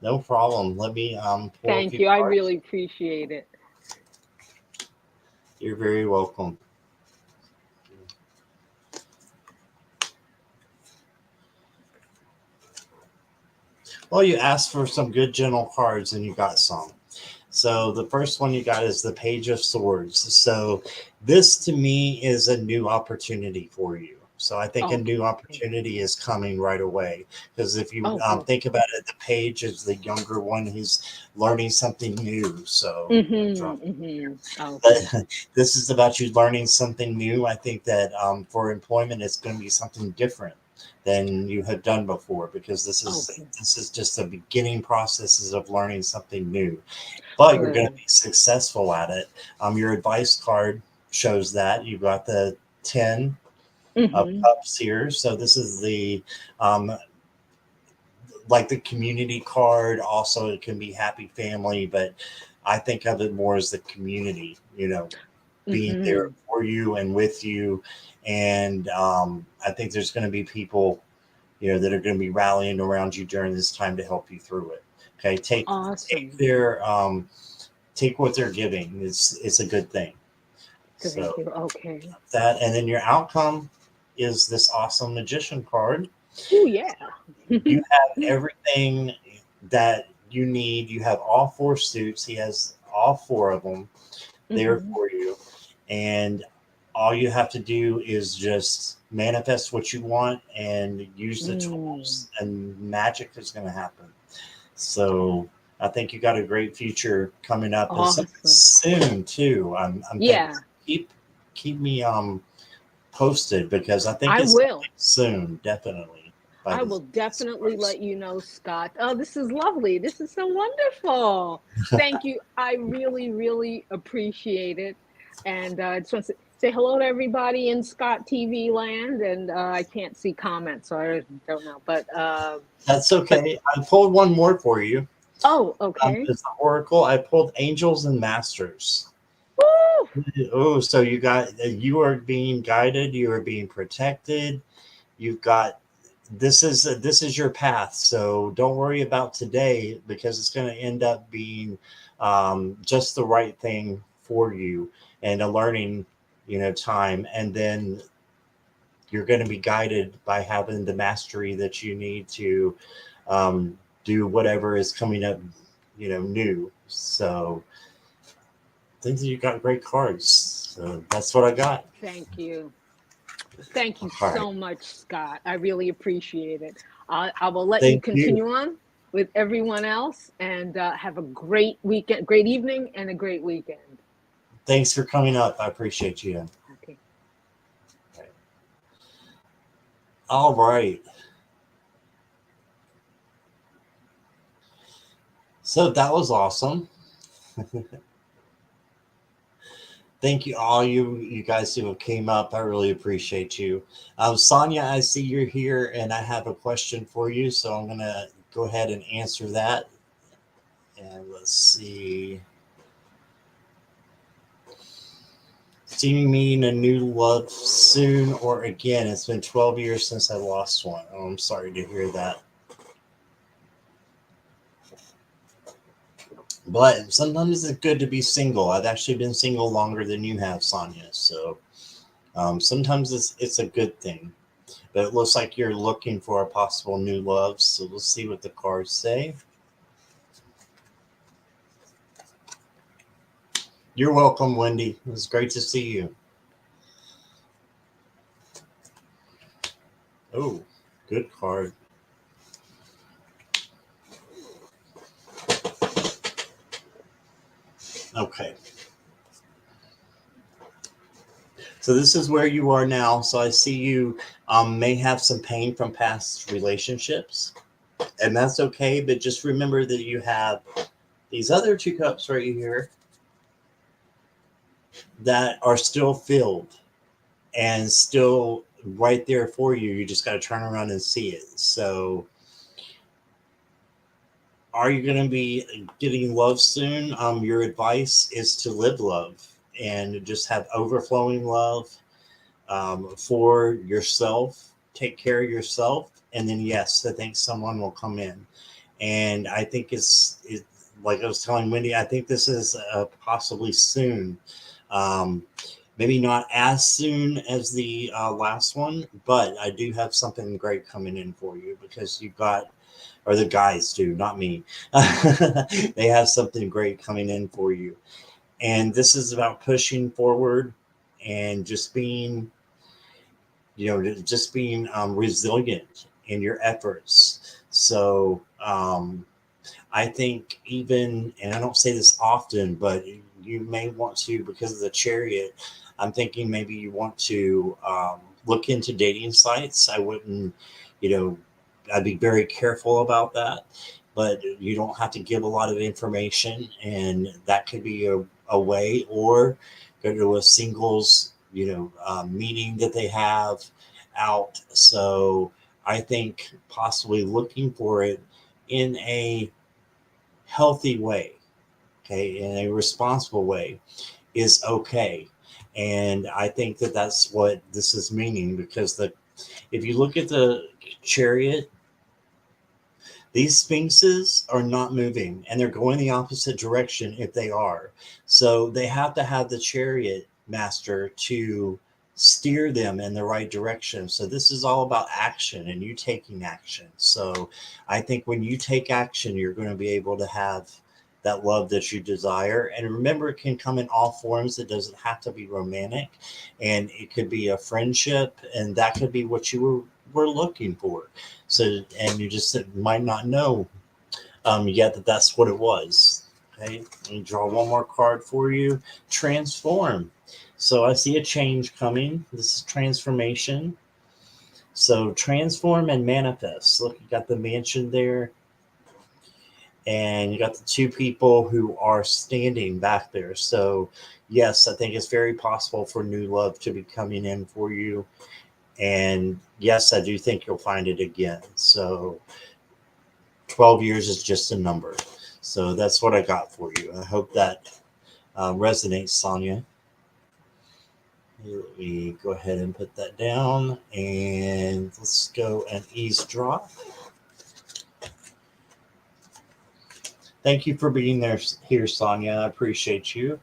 No problem. Let me pull Thank a few you. I cards. really appreciate it. You're very welcome. Well, you asked for some good gentle cards and you got some. So the first one you got is the Page of Swords. So this to me is a new opportunity for you. So I think a new opportunity is coming right away. Because if you think about it, the Page is the younger one who's learning something new. So but this is about you learning something new. I think that for employment, it's going to be something different than you have done before, because this is just the beginning processes of learning something new, but you're going to be successful at it. Your advice card shows that you got the 10 of cups here. So this is the like the community card. Also, it can be happy family, but I think of it more as the community, being there for you and with you. And I think there's going to be people, that are going to be rallying around you during this time to help you through it. Okay. Take their, take what they're giving. It's a good thing. So that, and then your outcome is this awesome Magician card. Oh yeah. You have everything that you need. You have all 4 suits. He has all 4 of them there for you. And all you have to do is just manifest what you want and use the tools, and magic is going to happen. So I think you got a great future coming up soon too. I'm thinking, keep me posted, because I think it's soon, definitely. I will definitely let you know, Scott. Oh, this is lovely. This is so wonderful. Thank you. I really, really appreciate it. And I just want to say hello to everybody in Scott TV land. And I can't see comments, so I don't know. But that's okay. I pulled one more for you. Oh, okay. It's the Oracle. I pulled Angels and Masters. Woo! Oh, so you are being guided. You are being protected. You've got this is your path. So don't worry about today because it's going to end up being just the right thing for you and a learning, time. And then you're going to be guided by having the mastery that you need to do whatever is coming up, new. So I think that you got great cards. So that's what I got. Thank you. Thank you All right. so much, Scott. I really appreciate it. I will let you Thank you. continue on with everyone else and have a great weekend, great evening, and a great weekend. Thanks for coming up. I appreciate you. Okay. All right. So that was awesome. Thank you, all you guys who have came up. I really appreciate you. Sonia, I see you're here, and I have a question for you. So I'm going to go ahead and answer that. And let's see. See me meeting a new love soon or again? It's been 12 years since I lost one. Oh, I'm sorry to hear that. But sometimes it's good to be single. I've actually been single longer than you have, Sonia. So sometimes it's a good thing. But it looks like you're looking for a possible new love. So let's see what the cards say. You're welcome, Wendy. It was great to see you. Oh, good card. Okay. So this is where you are now. So I see you may have some pain from past relationships, and that's okay. But just remember that you have these other two cups right here that are still filled and still right there for you. You just got to turn around and see it. So are you going to be getting love soon? Your advice is to live love and just have overflowing love for yourself. Take care of yourself. And then, yes, I think someone will come in. And I think it's like I was telling Wendy, I think this is possibly soon. Maybe not as soon as the last one, but I do have something great coming in for you because you got, or the guys do, not me. They have something great coming in for you. And this is about pushing forward and just being, resilient in your efforts. So I think even, and I don't say this often, but you may want to, because of the Chariot, I'm thinking maybe you want to look into dating sites. I wouldn't, I'd be very careful about that, but you don't have to give a lot of information, and that could be a way, or go to a singles, meeting that they have out. So I think possibly looking for it in a healthy way, okay, in a responsible way is okay. And I think that that's what this is meaning, because if you look at the Chariot, these sphinxes are not moving and they're going the opposite direction if they are. So they have to have the Chariot master to steer them in the right direction. So this is all about action and you taking action. So I think when you take action, you're going to be able to have that love that you desire. And remember, it can come in all forms. It doesn't have to be romantic, and it could be a friendship, and that could be what you were looking for. So, and you just might not know yet that that's what it was. Okay, let me draw one more card for you. Transform. So I see a change coming. This is transformation. So transform and manifest. Look, you got the mansion there. And you got the two people who are standing back there. So yes, I think it's very possible for new love to be coming in for you. And yes, I do think you'll find it again. So 12 years is just a number. So that's what I got for you. I hope that resonates, Sonia. Let me go ahead and put that down, and let's go and eavesdrop. Thank you for being there here, Sonia. I appreciate you.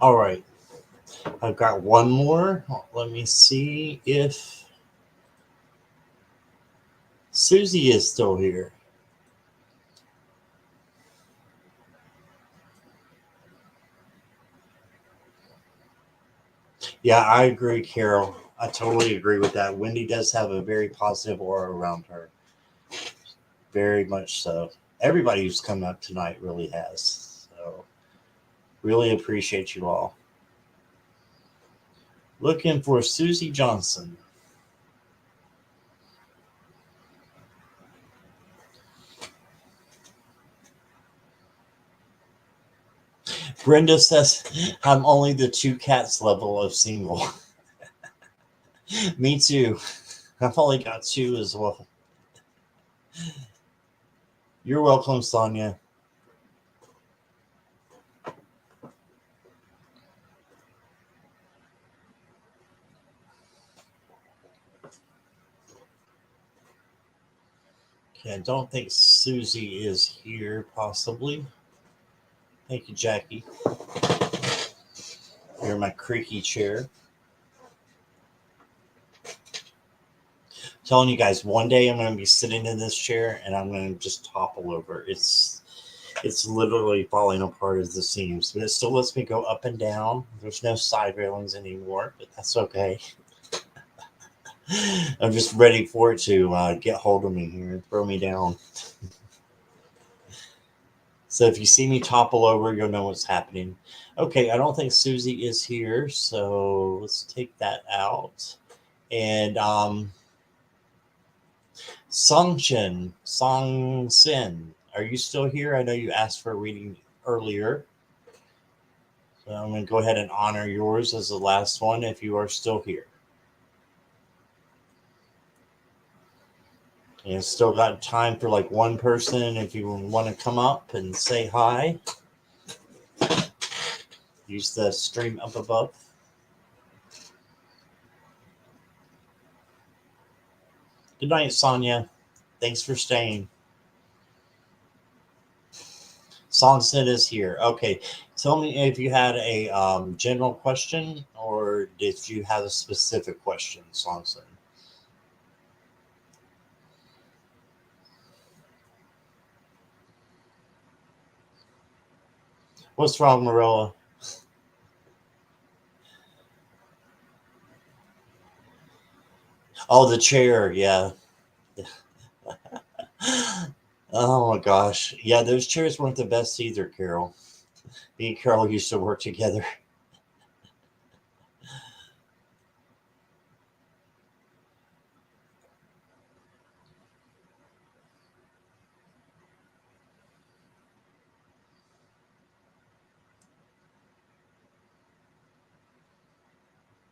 All right. I've got one more. Let me see if Susie is still here. Yeah, I agree, Carol. I totally agree with that. Wendy does have a very positive aura around her. Very much so. Everybody who's come up tonight really has. So, really appreciate you all. Looking for Susie Johnson. Brenda says, I'm only the 2 cats level of single. Me too. I've only got 2 as well. You're welcome, Sonia. Okay, I don't think Susie is here, possibly. Thank you, Jackie. You're in my creaky chair. Telling you guys, one day I'm going to be sitting in this chair and I'm going to just topple over. It's literally falling apart at the seams, but it still lets me go up and down. There's no side railings anymore, but that's okay. I'm just ready for it to get hold of me here and throw me down. So if you see me topple over, you'll know what's happening. Okay, I don't think Susie is here, so let's take that out. And Song Sin, are you still here? I know you asked for a reading earlier. So I'm going to go ahead and honor yours as the last one if you are still here. And still got time for like one person if you want to come up and say hi. Use the stream up above. Good night, Sonia. Thanks for staying. Songson is here. Okay. Tell me if you had a general question or did you have a specific question, Songson? What's wrong, Marilla? Oh, the chair. Yeah. Oh my gosh. Yeah, those chairs weren't the best either, Carol. Me and Carol used to work together.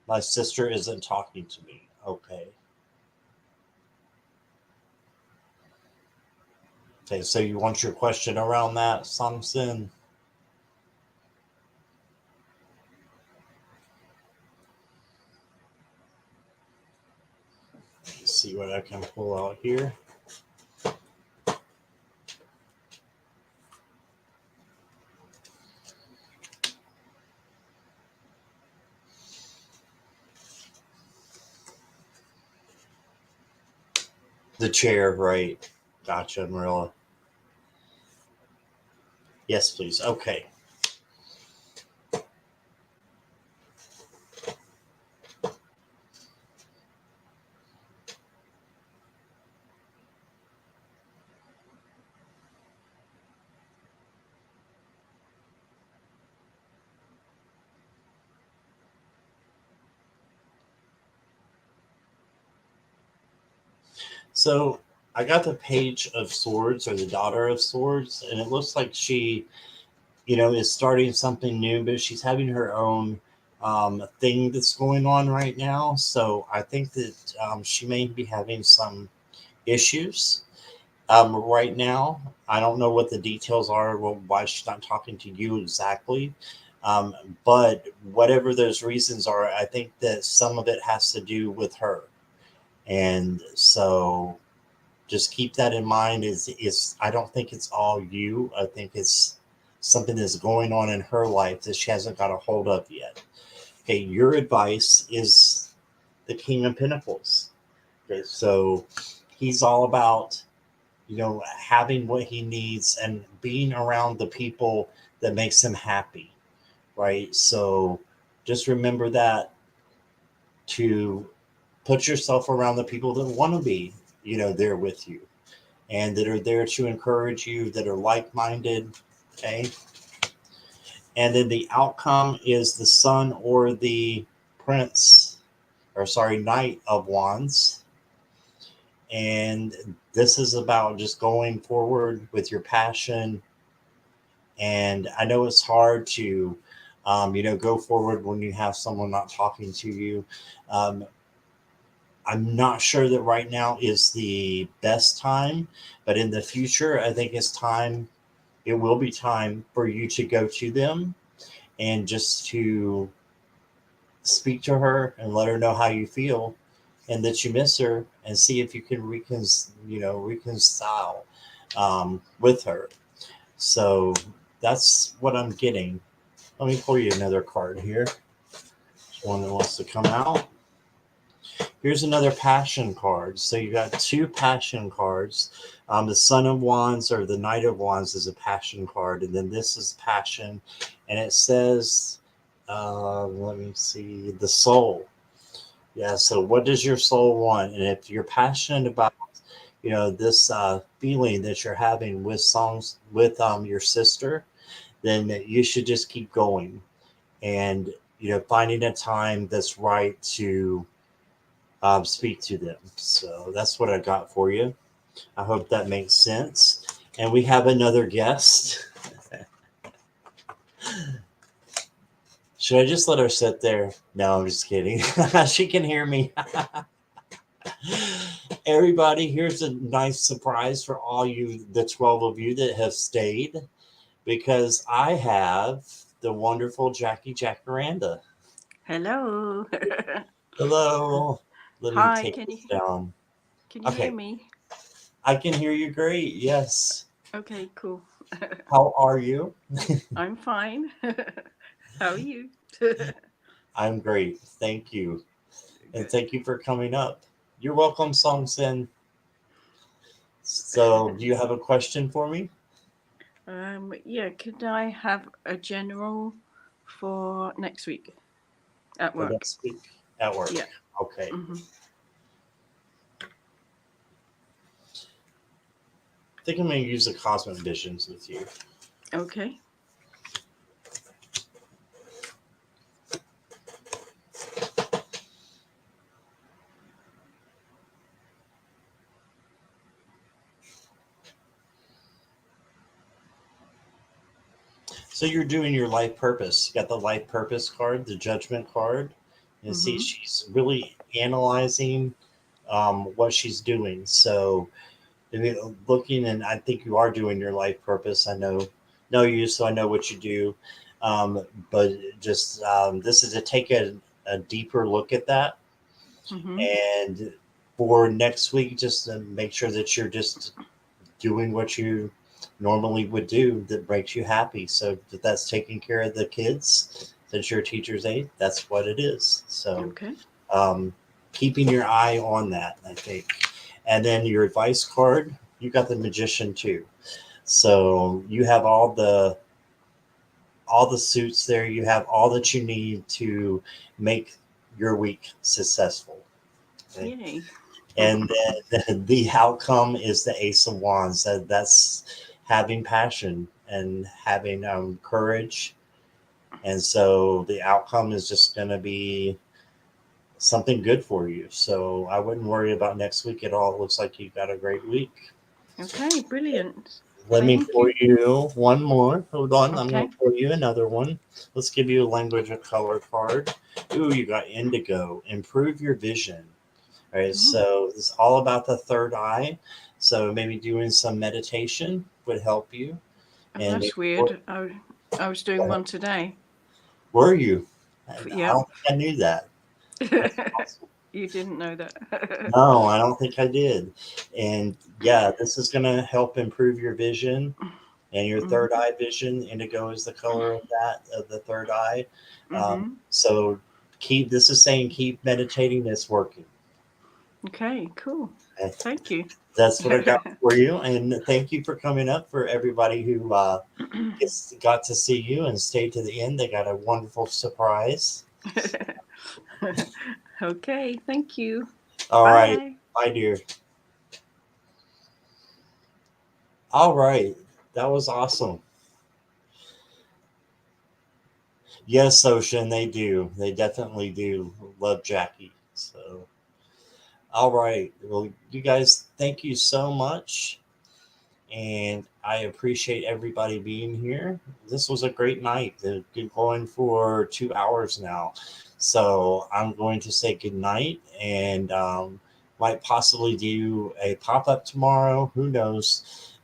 My sister isn't talking to me. Okay. Okay, so you want your question around that, Samson? Let's see what I can pull out here. The chair, right. Gotcha, Marilla. Yes, please. Okay. So I got the Page of Swords, or the Daughter of Swords, and it looks like she, is starting something new, but she's having her own thing that's going on right now. So I think that she may be having some issues right now. I don't know what the details are, why she's not talking to you exactly. But whatever those reasons are, I think that some of it has to do with her. And so just keep that in mind. Is I don't think it's all you. I think it's something that's going on in her life that she hasn't got a hold of yet. Okay, your advice is the King of Pentacles. Okay, so he's all about, having what he needs and being around the people that makes him happy, right? So just remember that, to put yourself around the people that want to be, there with you, and that are there to encourage you, that are like-minded. Okay. And then the outcome is the Sun or the Knight of Wands. And this is about just going forward with your passion. And I know it's hard to, go forward when you have someone not talking to you. I'm not sure that right now is the best time, but in the future, I think it will be time for you to go to them and just to speak to her and let her know how you feel and that you miss her, and see if you can reconcile with her. So that's what I'm getting. Let me pull you another card here. One that wants to come out. Here's another passion card. So you got two passion cards. The Son of Wands or the Knight of Wands is a passion card, and then this is passion, and it says, let me see, the soul. Yeah. So what does your soul want? And if you're passionate about, this feeling that you're having with your sister, then you should just keep going, and finding a time that's right to speak to them. So that's what I got for you. I hope that makes sense. And we have another guest. Should I just let her sit there? No, I'm just kidding. She can hear me. Everybody, here's a nice surprise for all you, the 12 of you that have stayed, because I have the wonderful Jackie Jacaranda. Hello. Hello. Let me Hi, take can this you down. can you hear me? I can hear you great. Yes. Okay, cool. How are you? I'm fine. How are you? I'm great. Thank you. And Good. thank you for coming up. You're welcome, Song Sin. So, do you have a question for me? Yeah, could I have a general for next week at For work? next week at work? Yeah. Okay. Hmm. I think I'm going to use the Cosmic Visions with you. Okay. So, you're doing your life purpose. You got the life purpose card, the Judgment card. And see, she's really analyzing what she's doing. So, looking, and I think you are doing your life purpose. I know you, so I know what you do. But just this is to take a deeper look at that. Hmm. And for next week, just to make sure that you're just doing what you normally would do that makes you happy. So if that's taking care of the kids, since you're a teacher's aide, that's what it is. So Okay. keeping your eye on that, I think. And then your advice card, you got the Magician too. So you have all the suits there. You have all that you need to make your week successful. Okay? Yay. And then the outcome is the Ace of Wands. That's having passion and having courage. And so the outcome is just going to be something good for you. So I wouldn't worry about next week at all. It looks like you got a great week. Okay, brilliant. Let me Thank pour you one more. Hold on. I'm Okay. going to pour you another one. Let's give you a language of color card. Ooh, you got indigo. Improve your vision. All right. Ooh. So it's all about the third eye. So maybe doing some meditation would help you. And That's weird. I was doing one today. were you? I Yep. don't think I knew that. That's awesome. You didn't know that. No, I don't think I did. And yeah, this is going to help improve your vision and your third eye vision. Indigo is the color of the third eye. So this is saying keep meditating. It's working. Okay, cool. Okay. Thank you. That's what I got for you. And thank you for coming up. For everybody who got to see you and stayed to the end, they got a wonderful surprise. Okay, thank you. All Bye. right. Bye, dear. All right. That was awesome. Yes, Ocean, they do. They definitely do love Jackie. So, all right. Well, you guys, thank you so much. And I appreciate everybody being here. This was a great night. They've been going for 2 hours now. So I'm going to say good night and might possibly do a pop-up tomorrow. Who knows?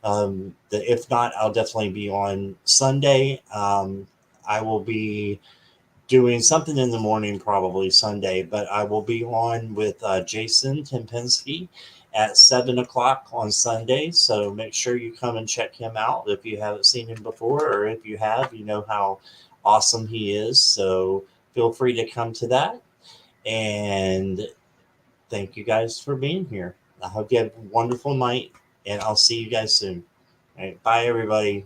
If not, I'll definitely be on Sunday. I will be doing something in the morning, probably Sunday, but I will be on with Jason Tempinski at 7 o'clock on Sunday. So make sure you come and check him out if you haven't seen him before, or if you have, you know how awesome he is. So feel free to come to that. And thank you guys for being here. I hope you have a wonderful night, and I'll see you guys soon. All right, bye, everybody.